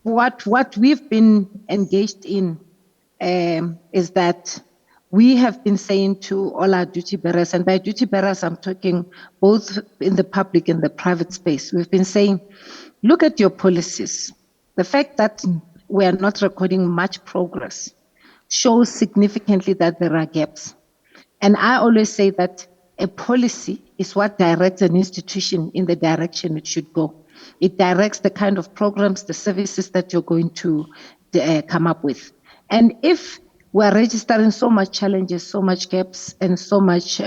S6: what we've been engaged in is that we have been saying to all our duty bearers, and by duty bearers I'm talking both in the public and the private space, we've been saying, look at your policies. The fact that we are not recording much progress shows significantly that there are gaps. And I always say that a policy is what directs an institution in the direction it should go. It directs the kind of programs, the services that you're going to come up with. And if we're registering so much challenges, so much gaps, and so much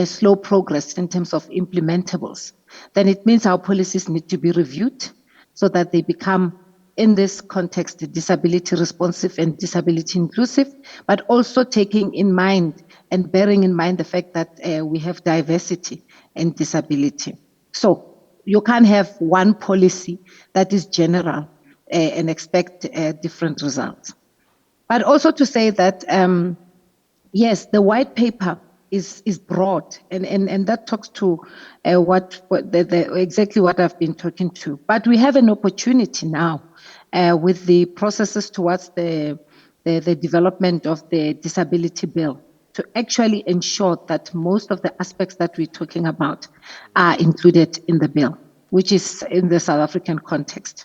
S6: slow progress in terms of implementables, then it means our policies need to be reviewed so that they become, in this context, disability responsive and disability inclusive, but also taking in mind and bearing in mind the fact that we have diversity and disability. So you can't have one policy that is general and expect different results. But also to say that, yes, the white paper is broad, and that talks to exactly what I've been talking to. But we have an opportunity now with the processes towards the development of the disability bill to actually ensure that most of the aspects that we're talking about are included in the bill, which is in the South African context.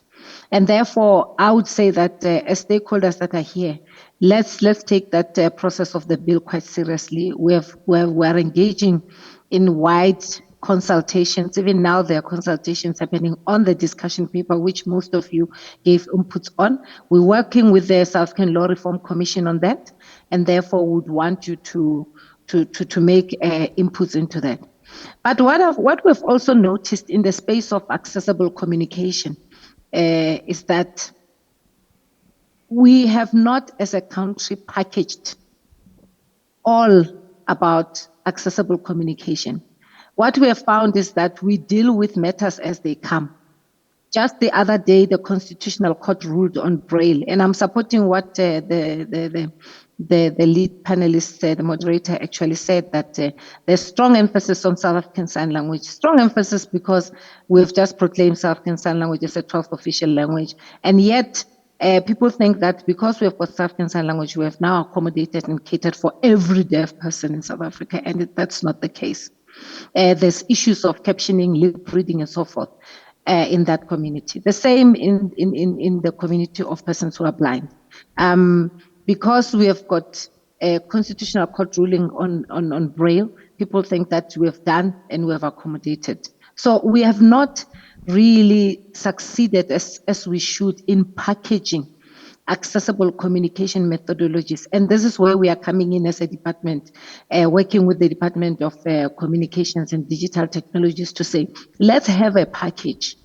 S6: And therefore, I would say that as stakeholders that are here, let's take that process of the bill quite seriously. We're engaging in wide consultations. Even now, there are consultations happening on the discussion paper, which most of you gave inputs on. We're working with the South African Law Reform Commission on that, and therefore would want you to make inputs into that. But what we've also noticed in the space of accessible communication is that we have not, as a country, packaged all about accessible communication. What we have found is that we deal with matters as they come. Just the other day, the Constitutional Court ruled on Braille, and I'm supporting what the lead panelist said, the moderator actually said, that there's strong emphasis on South African Sign Language. Strong emphasis because we've just proclaimed South African Sign Language as a 12th official language, and yet people think that because we have got South African Sign Language, we have now accommodated and catered for every deaf person in South Africa, and that's not the case. There's issues of captioning, lip reading, and so forth in that community. The same in the community of persons who are blind. Because we have got a Constitutional Court ruling on Braille, people think that we have done and we have accommodated. So we have not really succeeded as we should in packaging accessible communication methodologies. And this is where we are coming in as a department, working with the Department of Communications and Digital Technologies to say, let's have a package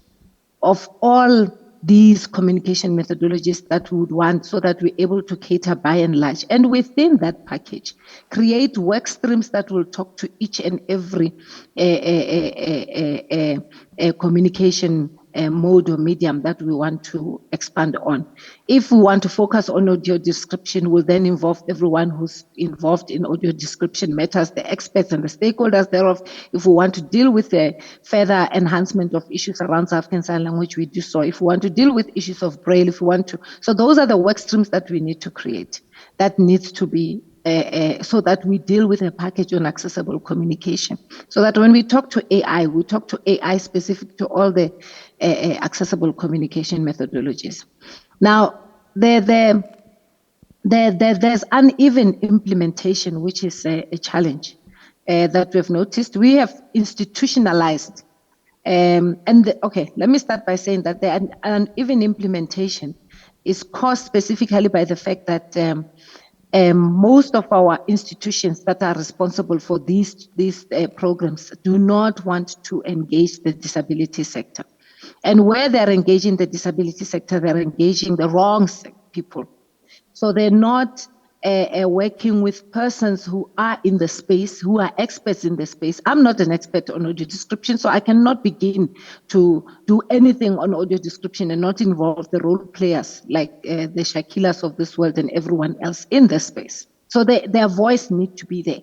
S6: of all these communication methodologies that we would want so that we're able to cater by and large. And within that package, create work streams that will talk to each and every communication mode or medium that we want to expand on. If we want to focus on audio description, we'll then involve everyone who's involved in audio description matters, the experts and the stakeholders thereof. If we want to deal with the further enhancement of issues around South African Sign Language, we do so. If we want to deal with issues of Braille, if we want to. So those are the work streams that we need to create. That needs to be so that we deal with a package on accessible communication. So that when we talk to AI, we talk to AI specific to all the accessible communication methodologies. Now, there's uneven implementation, which is a challenge that we've noticed. We have institutionalized, okay, let me start by saying that the uneven implementation is caused specifically by the fact that most of our institutions that are responsible for these programs do not want to engage the disability sector. And where they're engaging the disability sector, they're engaging the wrong people. So they're not working with persons who are in the space, who are experts in the space. I'm not an expert on audio description, so I cannot begin to do anything on audio description and not involve the role players like the Shakilas of this world and everyone else in the space. So their voice needs to be there.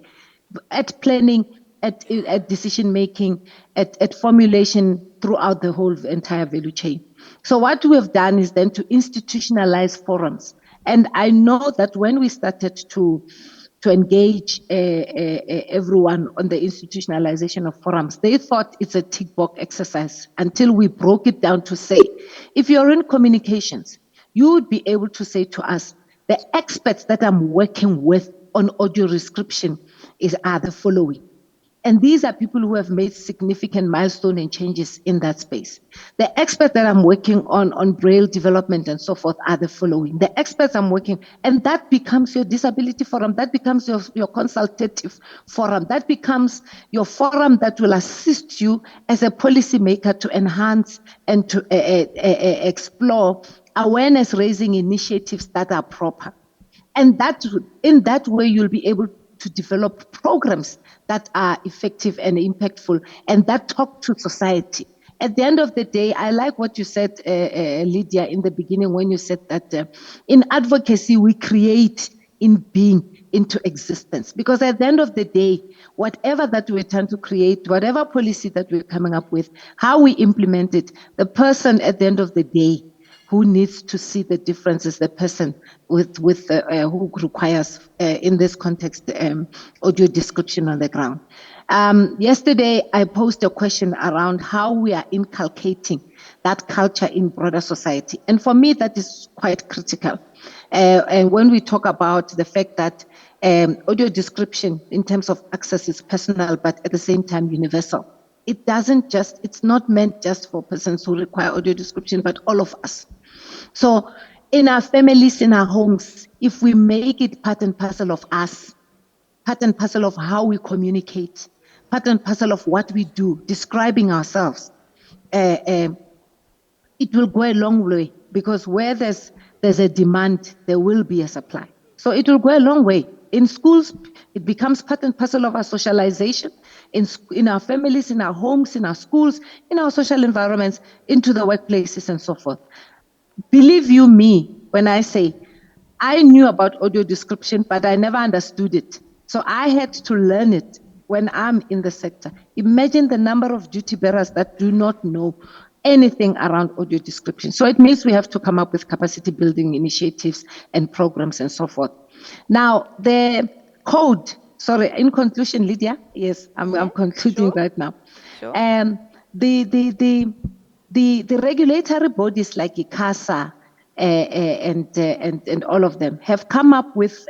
S6: At planning, at decision making, at formulation throughout the whole entire value chain. So what we have done is then to institutionalize forums. And I know that when we started to engage everyone on the institutionalization of forums, they thought it's a tick box exercise until we broke it down to say, if you're in communications, you would be able to say to us, the experts that I'm working with on audio description are the following. And these are people who have made significant milestone and changes in that space. The experts that I'm working on Braille development and so forth are the following. The experts I'm working, and that becomes your disability forum, that becomes your consultative forum, that becomes your forum that will assist you as a policymaker to enhance and to explore awareness raising initiatives that are proper. And that in that way, you'll be able to develop programs that are effective and impactful and that talk to society. At the end of the day, I like what you said, Lydia, in the beginning when you said that in advocacy, we create in being into existence. Because at the end of the day, whatever that we're trying to create, whatever policy that we're coming up with, how we implement it, the person at the end of the day who needs to see the difference is the person who requires, in this context, audio description on the ground. Yesterday, I posed a question around how we are inculcating that culture in broader society. And for me, that is quite critical. And when we talk about the fact that audio description in terms of access is personal, but at the same time universal. It's not meant just for persons who require audio description, but all of us. So in our families, in our homes, if we make it part and parcel of us, part and parcel of how we communicate, part and parcel of what we do, describing ourselves, it will go a long way, because where there's a demand, there will be a supply. So it will go a long way. In schools, it becomes part and parcel of our socialization, in our families, in our homes, in our schools, in our social environments, into the workplaces and so forth. Believe you me when I say I knew about audio description, but I never understood it. So I had to learn it when I'm in the sector. Imagine the number of duty bearers that do not know anything around audio description. So it means we have to come up with capacity building initiatives and programs and so forth. Now, the code, sorry, in conclusion, Lydia, yes, I'm concluding right now.
S2: Sure.
S6: The regulatory bodies like ICASA and all of them have come up with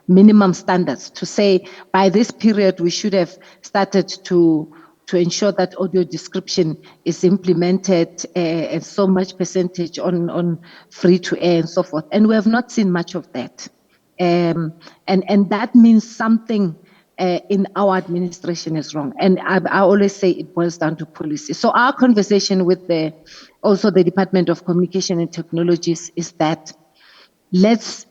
S6: minimum standards to say by this period we should have started to ensure that audio description is implemented and so much percentage on free to air and so forth. And we have not seen much of that. And that means something in our administration is wrong. And I always say it boils down to policy. So our conversation with also the Department of Communication and Technologies is that let's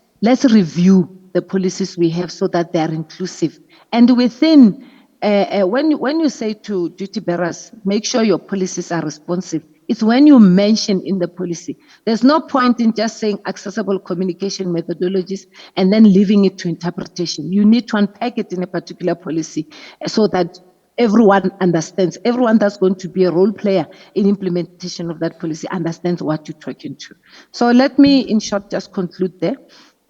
S6: review the policies we have so that they are inclusive. And within, when you say to duty bearers, make sure your policies are responsive, it's when you mention in the policy. There's no point in just saying accessible communication methodologies and then leaving it to interpretation. You need to unpack it in a particular policy so that everyone understands. Everyone that's going to be a role player in implementation of that policy understands what you're talking to. So let me, in short, just conclude there.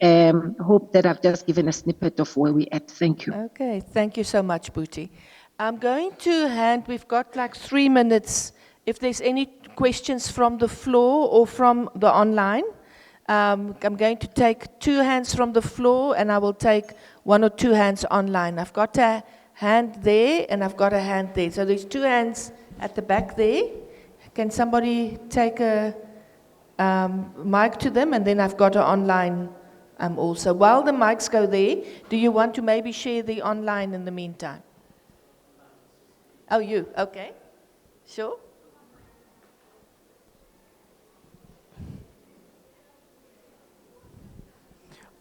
S6: Hope that I've just given a snippet of where we're at. Thank you.
S2: Okay, thank you so much, Phuti. I'm going to we've got like 3 minutes. If there's any questions from the floor or from the online, I'm going to take 2 hands from the floor and I will take 1 or 2 hands online. I've got a hand there and I've got a hand there. So there's 2 hands at the back there. Can somebody take a mic to them? And then I've got an online also. While the mics go there, do you want to maybe share the online in the meantime? Oh, you, okay. Sure.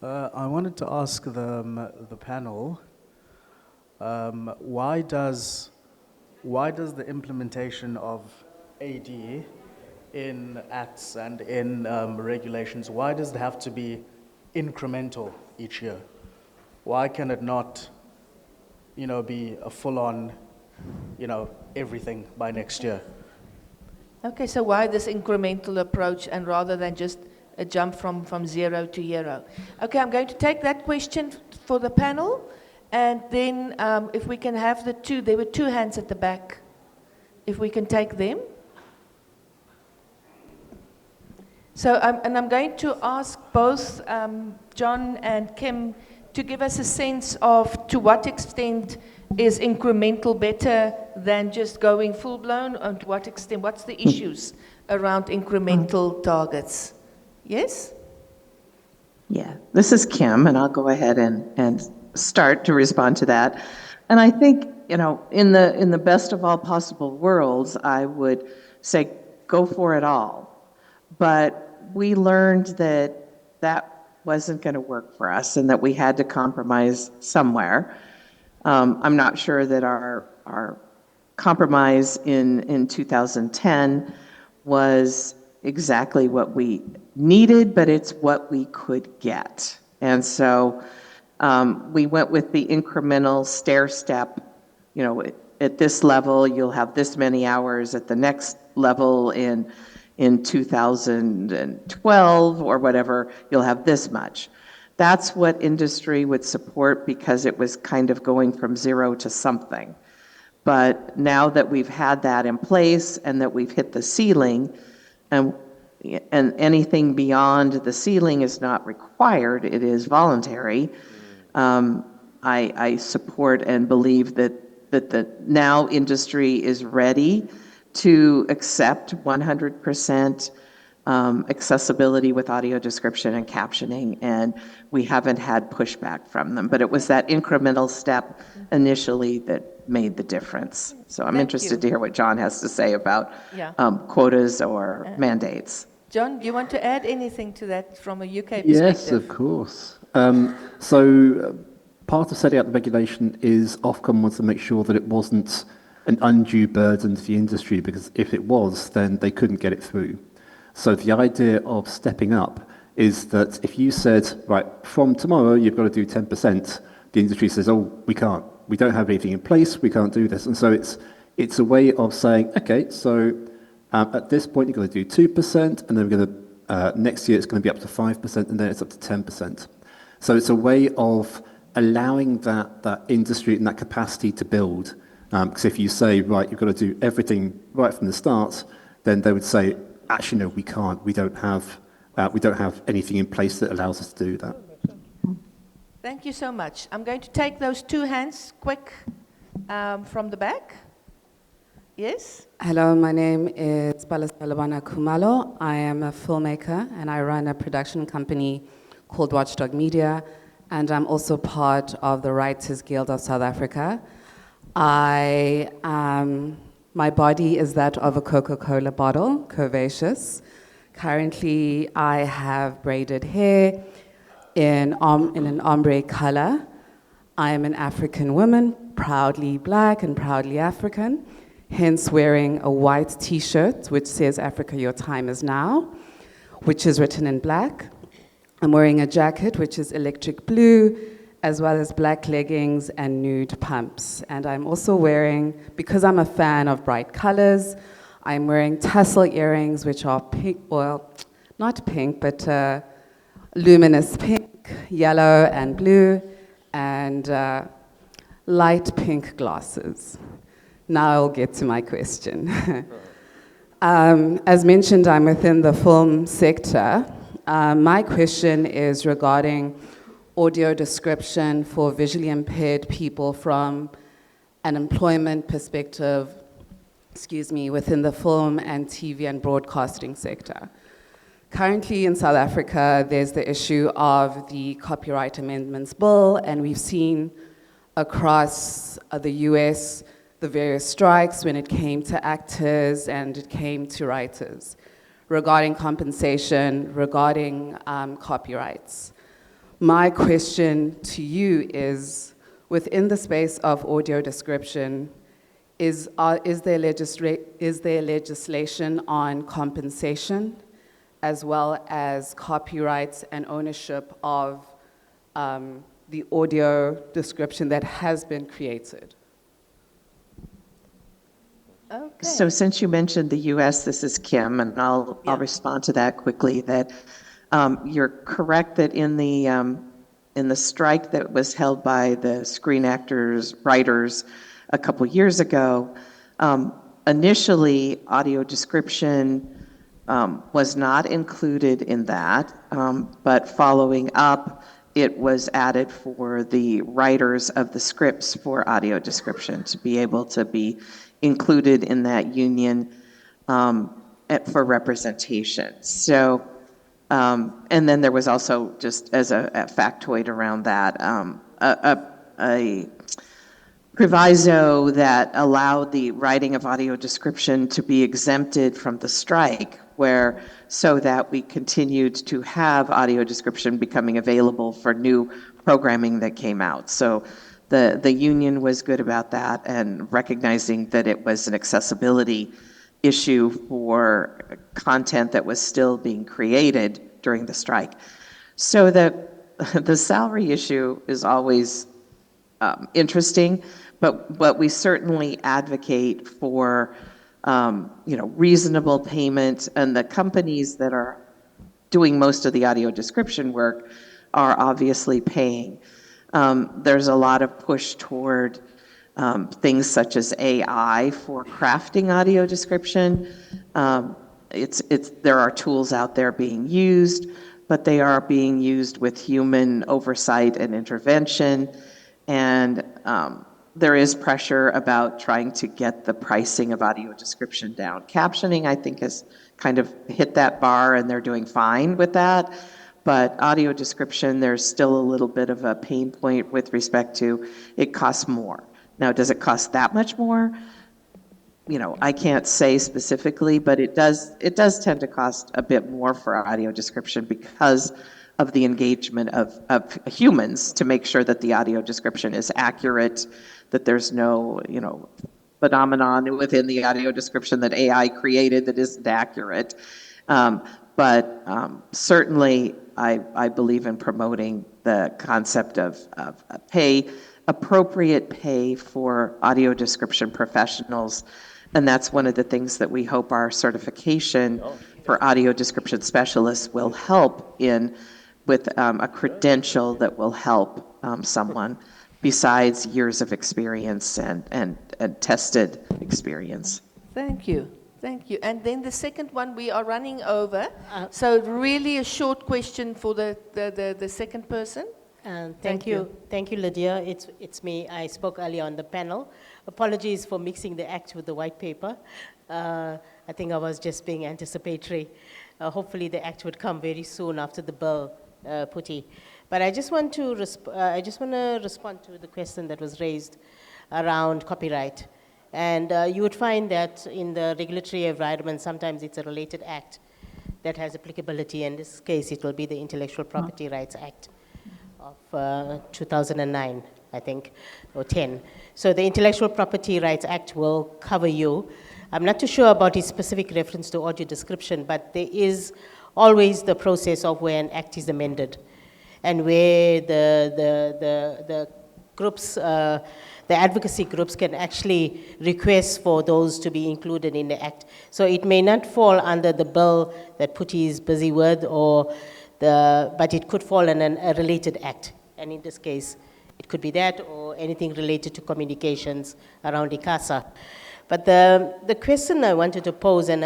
S7: I wanted to ask the panel, why does the implementation of AD in acts and in regulations, why does it have to be incremental each year? Why can it not, be a full-on, everything by next year?
S2: Okay, so why this incremental approach and rather than just a jump from 0 to hero? Okay, I'm going to take that question for the panel, and then if we can have there were 2 hands at the back, if we can take them. So, I'm going to ask both John and Kim to give us a sense of to what extent is incremental better than just going full-blown, and to what extent, what's the issues around incremental targets? Yes?
S4: Yeah, this is Kim, and I'll go ahead and start to respond to that. And I think, in the best of all possible worlds, I would say go for it all. But we learned that wasn't going to work for us and that we had to compromise somewhere. I'm not sure that our compromise in 2010 was exactly what we needed, but it's what we could get. And so we went with the incremental stair step. At this level, you'll have this many hours. At the next level in 2012 or whatever, you'll have this much. That's what industry would support because it was kind of going from 0 to something. But now that we've had that in place and that we've hit the ceiling, and anything beyond the ceiling is not required, it is voluntary, I support and believe that the now industry is ready to accept 100% accessibility with audio description and captioning, and we haven't had pushback from them. But it was that incremental step initially that made the difference. So I'm interested to hear what John has to say about quotas or mandates.
S2: John, do you want to add anything to that from a UK perspective?
S3: Yes, of course. So part of setting out the regulation is Ofcom wants to make sure that it wasn't an undue burden to the industry, because if it was, then they couldn't get it through. So the idea of stepping up is that if you said, right, from tomorrow you've got to do 10%, the industry says, oh, we can't. We don't have anything in place, we can't do this. And so it's a way of saying, okay, so at this point you're going to do 2%, and then we're going to, next year it's going to be up to 5%, and then it's up to 10%. So it's a way of allowing that industry and that capacity to build. Because if you say, right, you've got to do everything right from the start, then they would say, actually, no, we can't. We don't have anything in place that allows us to do that.
S2: Thank you so much. I'm going to take those 2 hands quick from the back. Yes?
S8: Hello, my name is Balasalabana Kumalo. I am a filmmaker and I run a production company called Watchdog Media, and I'm also part of the Writers Guild of South Africa. My body is that of a Coca-Cola bottle, curvaceous. Currently, I have braided hair in an ombre color. I am an African woman, proudly black and proudly African, hence wearing a white t-shirt which says, Africa, your time is now, which is written in black. I'm wearing a jacket which is electric blue, as well as black leggings and nude pumps. And I'm also wearing, because I'm a fan of bright colors, I'm wearing tassel earrings which are pink, well, not pink, but luminous pink, yellow and blue, and light pink glasses. Now I'll get to my question. As mentioned, I'm within the film sector. My question is regarding audio description for visually impaired people from an employment perspective, within the film and TV and broadcasting sector. Currently in South Africa, there's the issue of the Copyright Amendments Bill, and we've seen across the US the various strikes when it came to actors and it came to writers regarding compensation, regarding copyrights. My question to you is, within the space of audio description, is there legislation on compensation as well as copyrights and ownership of the audio description that has been created?
S2: Okay.
S4: So since you mentioned the US, this is Kim, and I'll respond to that quickly, that you're correct that in the strike that was held by the screen actors, writers a couple years ago, initially audio description was not included in that, but following up, it was added for the writers of the scripts for audio description to be able to be included in that union for representation. So, and then there was also, just as a factoid around that, a proviso that allowed the writing of audio description to be exempted from the strike, so that we continued to have audio description becoming available for new programming that came out. So the union was good about that and recognizing that it was an accessibility issue for content that was still being created during the strike. So the salary issue is always interesting, but we certainly advocate for reasonable payment, and the companies that are doing most of the audio description work are obviously paying. There's a lot of push toward things such as AI for crafting audio description. There are tools out there being used, but they are being used with human oversight and intervention. And there is pressure about trying to get the pricing of audio description down. Captioning, I think, has kind of hit that bar, and they're doing fine with that. But audio description, there's still a little bit of a pain point with respect to it costs more. Now, does it cost that much more? I can't say specifically, but it does tend to cost a bit more for audio description because of the engagement of humans to make sure that the audio description is accurate, that there's no, phenomenon within the audio description that AI created that isn't accurate. But certainly, I believe in promoting the concept of appropriate pay for audio description professionals. And that's one of the things that we hope our certification for audio description specialists will help with a credential that will help someone besides years of experience and tested experience.
S2: Thank you. Thank you. And then the second one, we are running over. So really a short question for the second person.
S9: Thank you. Thank you, Lydia. It's me. I spoke earlier on the panel. Apologies for mixing the act with the white paper. I think I was just being anticipatory. Hopefully the act would come very soon after the bill, Phuti. But I just want to respond to the question that was raised around copyright. And you would find that in the regulatory environment, sometimes it's a related act that has applicability. In this case, it will be the Intellectual Property Rights Act of 2009, I think, or 10. So the Intellectual Property Rights Act will cover you. I'm not too sure about its specific reference to audio description, but there is always the process of where an act is amended and where the groups, the advocacy groups can actually request for those to be included in the act. So it may not fall under the bill that Phuti is busy with or but it could fall in a related act. And in this case, it could be that or anything related to communications around ICASA. But the question I wanted to pose, and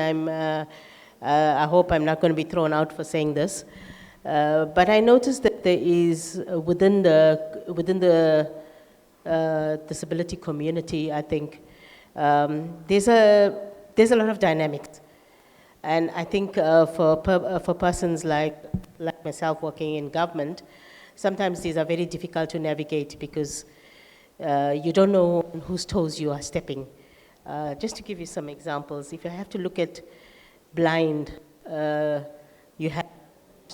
S9: I hope I'm not going to be thrown out for saying this, but I noticed that there is within the disability community, I think, there's a lot of dynamics. And I think for persons like myself working in government, sometimes these are very difficult to navigate because you don't know on whose toes you are stepping. Just to give you some examples, if you have to look at blind, you have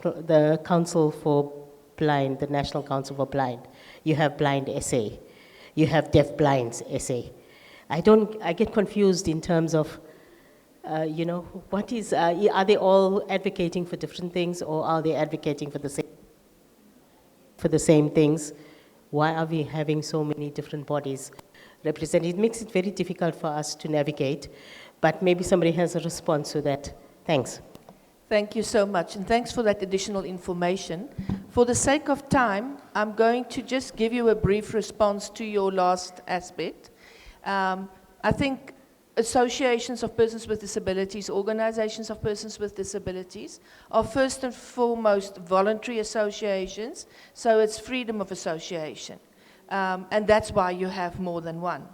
S9: the Council for Blind, the National Council for Blind. You have Blind SA. You have Deaf Blinds SA. I get confused in terms of, what is, are they all advocating for different things or are they advocating for the same things? Why are we having so many different bodies represented? It makes it very difficult for us to navigate, but maybe somebody has a response to that. Thanks.
S2: Thank you so much, and thanks for that additional information. For the sake of time, I'm going to just give you a brief response to your last aspect. I think associations of persons with disabilities, organizations of persons with disabilities, are first and foremost voluntary associations, so it's freedom of association. And that's why you have more than one.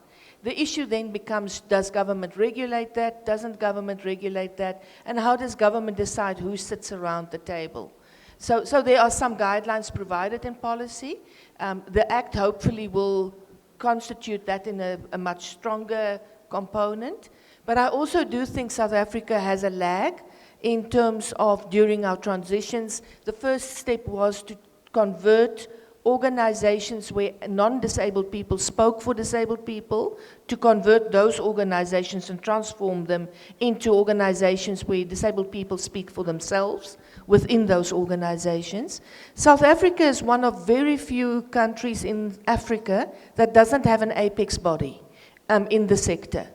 S2: The issue then becomes, does government regulate that? Doesn't government regulate that? And how does government decide who sits around the table? So there are some guidelines provided in policy. The Act hopefully will constitute that in a much stronger component. But I also do think South Africa has a lag in terms of during our transitions. The first step was to convert organizations where non-disabled people spoke for disabled people, to convert those organizations and transform them into organizations where disabled people speak for themselves within those organizations. South Africa is one of very few countries in Africa that doesn't have an apex body in the sector.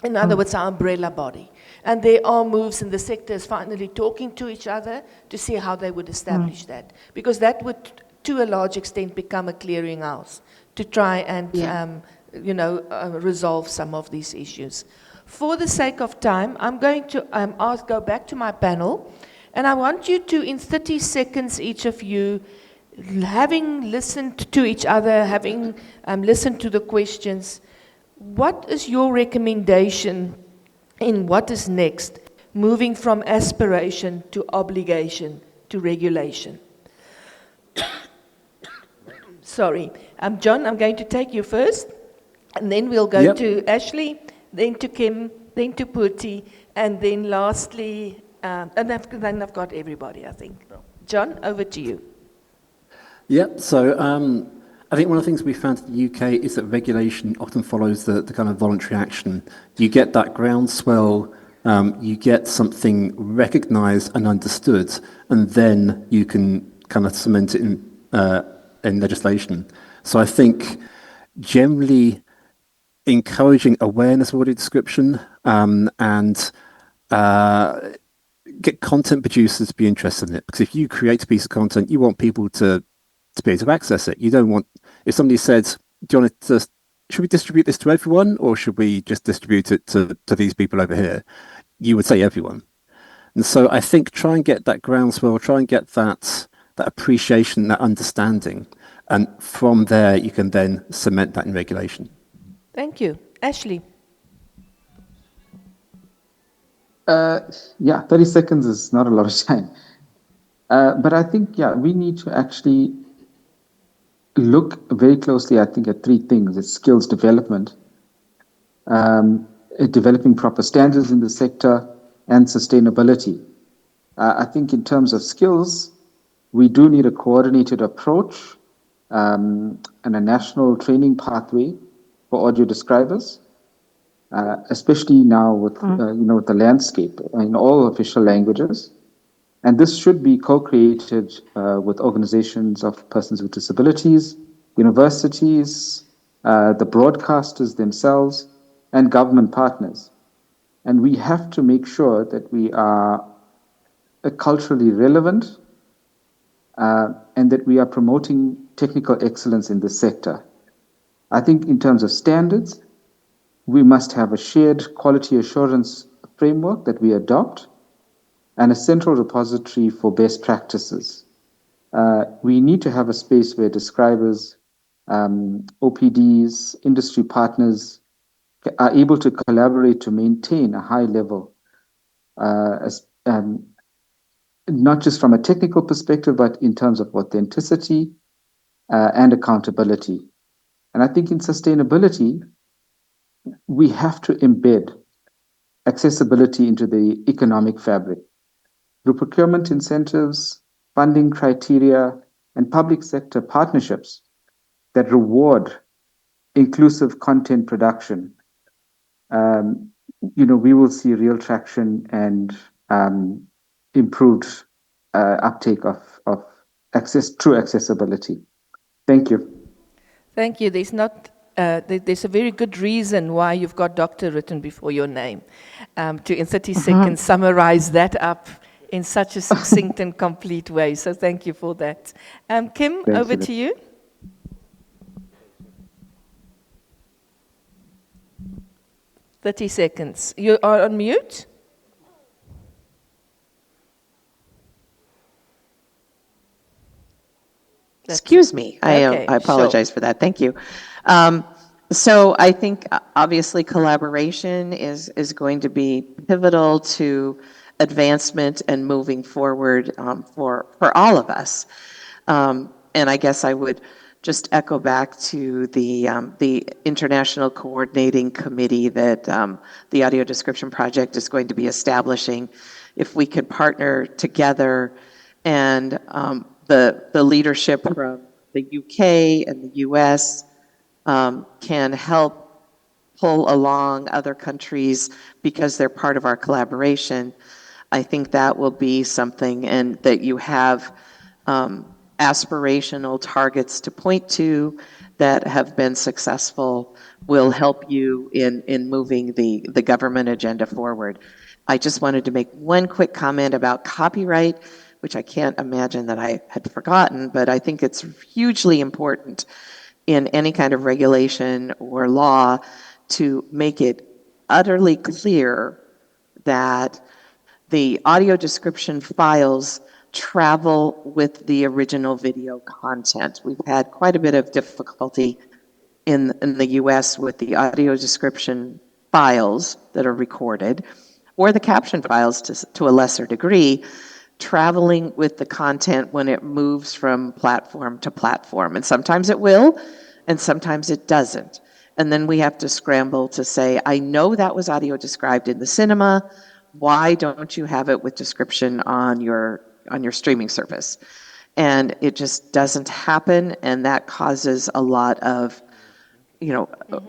S2: In other words, our umbrella body. And there are moves in the sector is finally talking to each other to see how they would establish that. Because that would, to a large extent, become a clearinghouse to try and, resolve some of these issues. For the sake of time, I'm going to go back to my panel, and I want you to, in 30 seconds, each of you, having listened to each other, having listened to the questions, what is your recommendation in what is next, moving from aspiration to obligation to regulation? Sorry. John, I'm going to take you first, and then we'll go to Ashley, then to Kim, then to Phuti, and then lastly, and then I've got everybody, I think. John, over to you.
S3: Yep, so I think one of the things we found in the UK is that regulation often follows the kind of voluntary action. You get that groundswell, you get something recognised and understood, and then you can kind of cement it in legislation. So I think generally encouraging awareness of audio description and get content producers to be interested in it. Because if you create a piece of content, you want people to be able to access it. You don't want, if somebody said, do you want to, should we distribute this to everyone or should we just distribute it to these people over here? You would say everyone. And so I think try and get that groundswell, try and get that appreciation, that understanding. And from there, you can then cement that in regulation.
S2: Thank you. Ashley.
S5: 30 seconds is not a lot of time. But I think, we need to actually look very closely, I think, at three things. It's skills development, developing proper standards in the sector, and sustainability. I think in terms of skills, we do need a coordinated approach and a national training pathway for audio describers, especially now with the landscape in all official languages. And this should be co-created with organizations of persons with disabilities, universities, the broadcasters themselves, and government partners. And we have to make sure that we are culturally relevant and that we are promoting technical excellence in the sector. I think in terms of standards, we must have a shared quality assurance framework that we adopt and a central repository for best practices. We need to have a space where describers, OPDs, industry partners are able to collaborate to maintain a high level, not just from a technical perspective, but in terms of authenticity and accountability. And I think in sustainability, we have to embed accessibility into the economic fabric through procurement incentives, funding criteria, and public sector partnerships that reward inclusive content production. We will see real traction and improved uptake of true accessibility. Thank you.
S2: Thank you. There's a very good reason why you've got doctor written before your name. To in 30 seconds summarize that up in such a succinct and complete way. So thank you for that. Kim, over to you. $30. You are on mute?
S4: Excuse me. I apologize for that. Thank you. So I think obviously collaboration is going to be pivotal to advancement and moving forward for all of us. And I guess I would just echo back to the international coordinating committee that the Audio Description Project is going to be establishing. If we could partner together, and the leadership from the UK and the US can help pull along other countries because they're part of our collaboration, I think that will be something, and that you have aspirational targets to point to that have been successful will help you in moving the government agenda forward. I just wanted to make one quick comment about copyright, which I can't imagine that I had forgotten, but I think it's hugely important in any kind of regulation or law to make it utterly clear that the audio description files travel with the original video content. We've had quite a bit of difficulty in the US with the audio description files that are recorded, or the caption files to a lesser degree, traveling with the content when it moves from platform to platform. And sometimes it will, and sometimes it doesn't. And then we have to scramble to say, I know that was audio described in the cinema. Why don't you have it with description on your streaming service? And it just doesn't happen, and that causes a lot of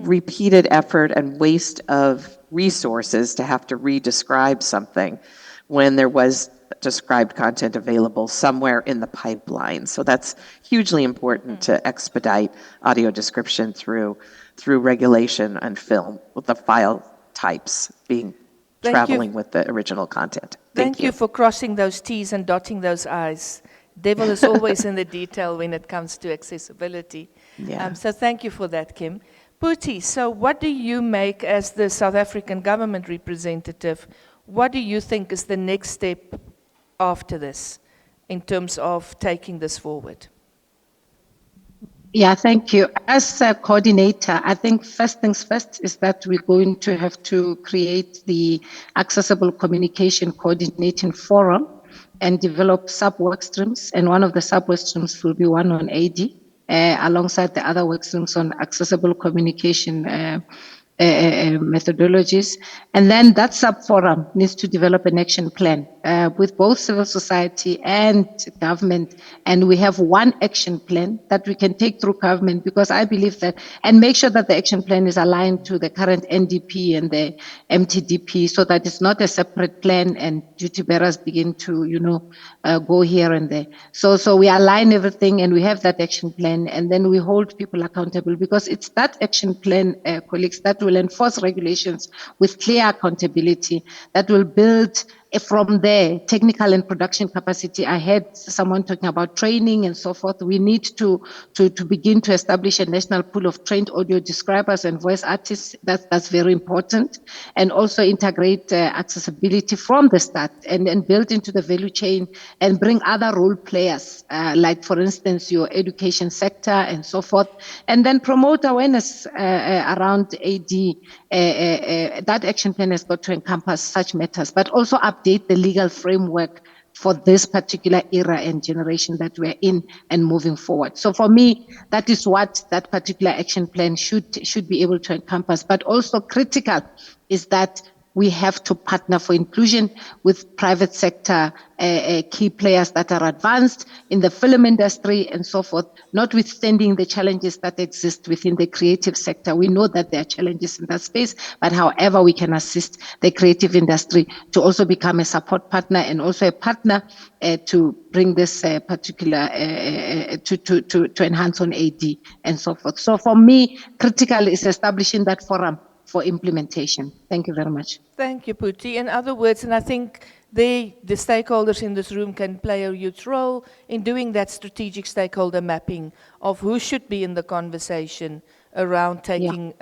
S4: repeated effort and waste of resources to have to re-describe something when there was described content available somewhere in the pipeline. So that's hugely important to expedite audio description through regulation and film, with the file types being traveling with the original content.
S2: Thank you for crossing those T's and dotting those I's. Devil is always in the detail when it comes to accessibility.
S4: Yeah.
S2: So thank you for that, Kim. Phuti, so what do you make as the South African government representative? What do you think is the next step after this in terms of taking this forward?
S6: Yeah, thank you. As a coordinator, I think first things first is that we're going to have to create the Accessible Communication Coordinating Forum and develop sub-work streams. And one of the sub-work streams will be one on AD, alongside the other work streams on accessible communication methodologies. And then that sub-forum needs to develop an action plan with both civil society and government. And we have one action plan that we can take through government, because I believe that, and make sure that the action plan is aligned to the current NDP and the MTDP, so that it's not a separate plan and duty bearers begin to, go here and there. So we align everything and we have that action plan, and then we hold people accountable, because it's that action plan, colleagues, that will enforce regulations with clear accountability, that will build from there, technical and production capacity, I heard someone talking about training and so forth. We need to begin to establish a national pool of trained audio describers and voice artists. That's very important. And also integrate accessibility from the start and build into the value chain and bring other role players, like, for instance, your education sector and so forth. And then promote awareness around AD. That action plan has got to encompass such matters, but also update the legal framework for this particular era and generation that we're in and moving forward. So for me, that is what that particular action plan should be able to encompass. But also critical is that we have to partner for inclusion with private sector key players that are advanced in the film industry and so forth, notwithstanding the challenges that exist within the creative sector. We know that there are challenges in that space, but however we can assist the creative industry to also become a support partner and also a partner to bring this particular, to enhance on AD and so forth. So for me, critical is establishing that forum for implementation. Thank you very much.
S2: Thank you, Phuti. In other words, and I think the stakeholders in this room can play a huge role in doing that strategic stakeholder mapping of who should be in the conversation around taking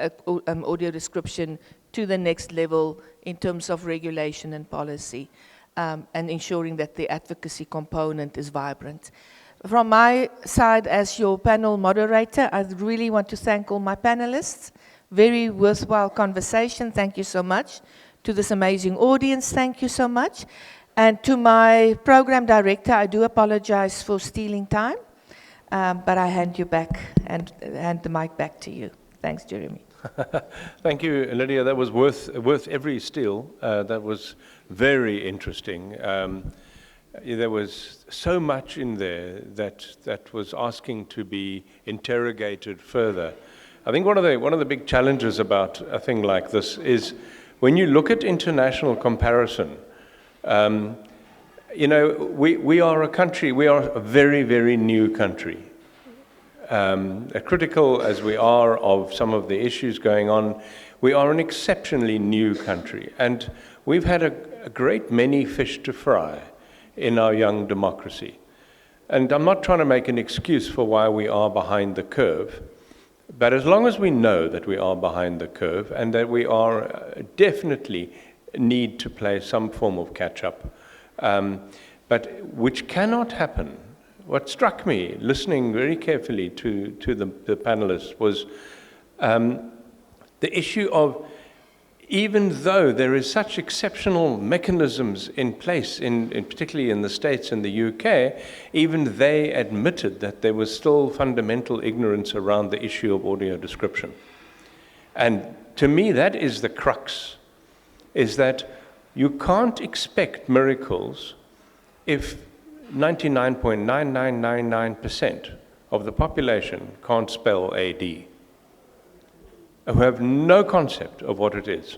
S2: audio description to the next level in terms of regulation and policy, and ensuring that the advocacy component is vibrant. From my side as your panel moderator, I really want to thank all my panelists. Very worthwhile conversation. Thank you so much. To this amazing audience, thank you so much. And to my program director, I do apologize for stealing time, but I hand you back and hand the mic back to you. Thanks, Jeremy.
S1: Thank you, Lydia. That was worth every steal. That was very interesting. There was so much in there that was asking to be interrogated further. I think one of the big challenges about a thing like this is when you look at international comparison, you know, we are a country, we are a very, very new country. Critical as we are of some of the issues going on, we are an exceptionally new country. And we've had a great many fish to fry in our young democracy. And I'm not trying to make an excuse for why we are behind the curve. But as long as we know that we are behind the curve and that we are definitely need to play some form of catch-up, but which cannot happen. What struck me, listening very carefully to the panelists, was the issue of, even though there is such exceptional mechanisms in place, particularly in the States and the UK, even they admitted that there was still fundamental ignorance around the issue of audio description. And to me, that is the crux, is that you can't expect miracles if 99.9999% of the population can't spell AD, who have no concept of what it is.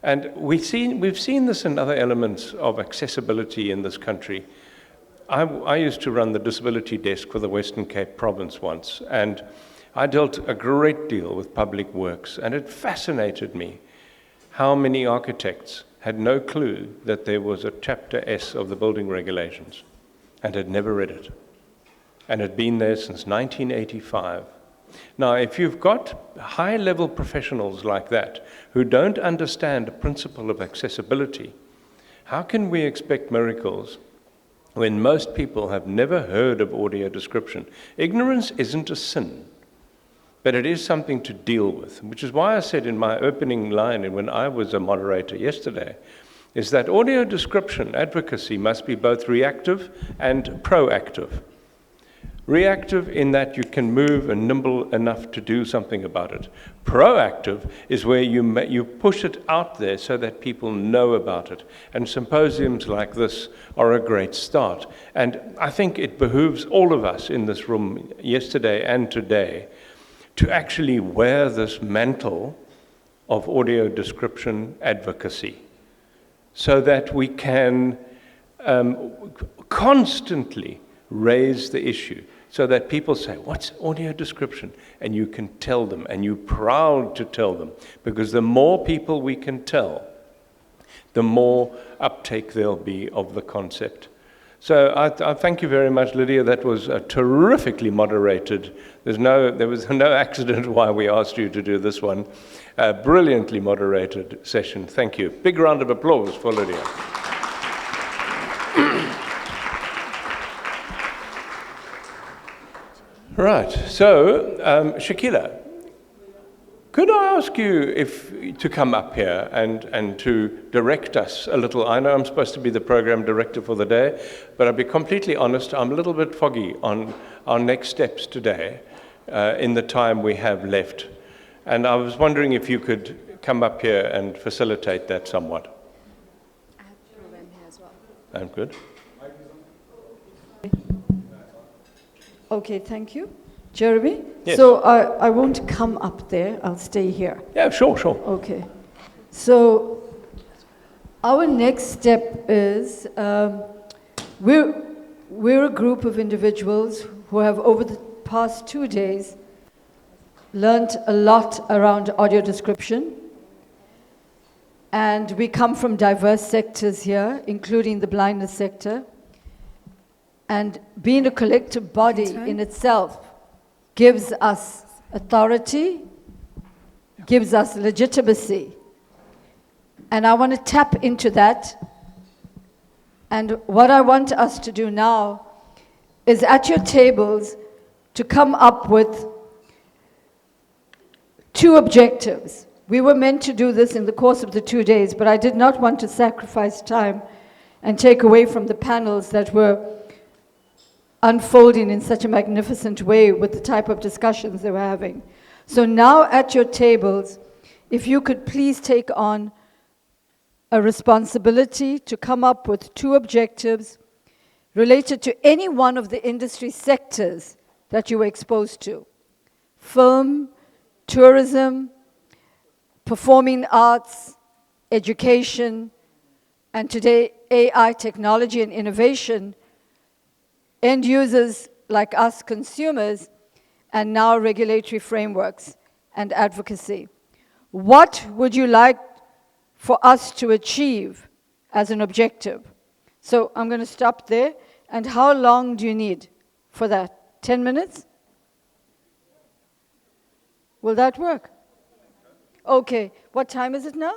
S1: And we've seen this in other elements of accessibility in this country. I used to run the disability desk for the Western Cape province once, and I dealt a great deal with public works, and it fascinated me how many architects had no clue that there was a Chapter S of the building regulations and had never read it, and had been there since 1985. Now, if you've got high-level professionals like that who don't understand the principle of accessibility, how can we expect miracles when most people have never heard of audio description? Ignorance isn't a sin, but it is something to deal with, which is why I said in my opening line, and when I was a moderator yesterday, is that audio description advocacy must be both reactive and proactive. Reactive in that you can move and nimble enough to do something about it. Proactive is where you push it out there so that people know about it. And symposiums like this are a great start. And I think it behooves all of us in this room yesterday and today to actually wear this mantle of audio description advocacy so that we can constantly raise the issue so that people say, what's audio description? And you can tell them, and you're proud to tell them, because the more people we can tell, the more uptake there'll be of the concept. So I thank you very much, Lydia. That was terrifically moderated. There was no accident why we asked you to do this one. A brilliantly moderated session. Thank you. Big round of applause for Lydia. Right, so Shakila, could I ask you to come up here and to direct us a little? I know I'm supposed to be the program director for the day, but I'll be completely honest, I'm a little bit foggy on our next steps today in the time we have left. And I was wondering if you could come up here and facilitate that somewhat.
S10: I have the program here as well.
S1: I'm good.
S10: Okay, thank you. Jeremy?
S1: Yes.
S10: So I won't come up there, I'll stay here.
S1: Yeah, sure.
S10: Okay. So our next step is we're a group of individuals who have over the past 2 days learned a lot around audio description. And we come from diverse sectors here, including the blindness sector. And being a collective body in itself gives us authority, gives us legitimacy. And I want to tap into that. And what I want us to do now is at your tables to come up with 2 objectives. We were meant to do this in the course of the 2 days, but I did not want to sacrifice time and take away from the panels that were unfolding in such a magnificent way with the type of discussions they were having. So now at your tables, if you could please take on a responsibility to come up with 2 objectives related to any one of the industry sectors that you were exposed to. Film, tourism, performing arts, education, and today AI, technology and innovation, end users like us, consumers, and now regulatory frameworks and advocacy. What would you like for us to achieve as an objective? So I'm going to stop there. And how long do you need for that? 10 minutes? Will that work? Okay. What time is it now?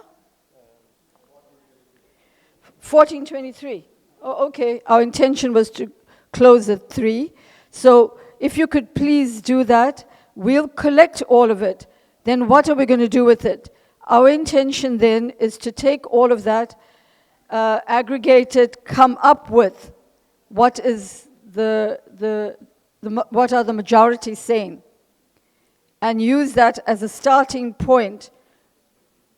S10: 14:23. Oh, okay. Our intention was to close at 3. So if you could please do that, we'll collect all of it. Then what are we going to do with it? Our intention then is to take all of that, aggregate it, come up with what is what are the majority saying, and use that as a starting point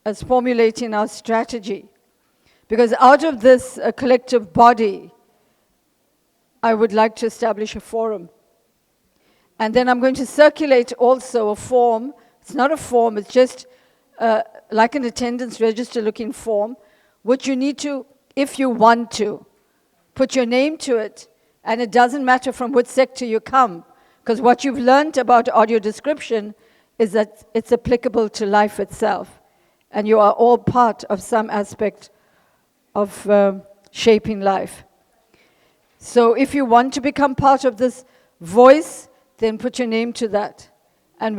S10: as formulating our strategy. Because out of this collective body, I would like to establish a forum. And then I'm going to circulate also a form. It's not a form, it's just like an attendance register looking form, which you need to, if you want to, put your name to it. And it doesn't matter from which sector you come, because what you've learned about audio description is that it's applicable to life itself. And you are all part of some aspect of shaping life. So if you want to become part of this voice, then put your name to that. And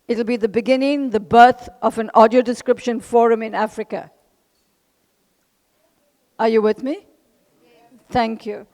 S10: it'll be the beginning, the birth of an audio description forum in Africa. Are you with me? Thank you.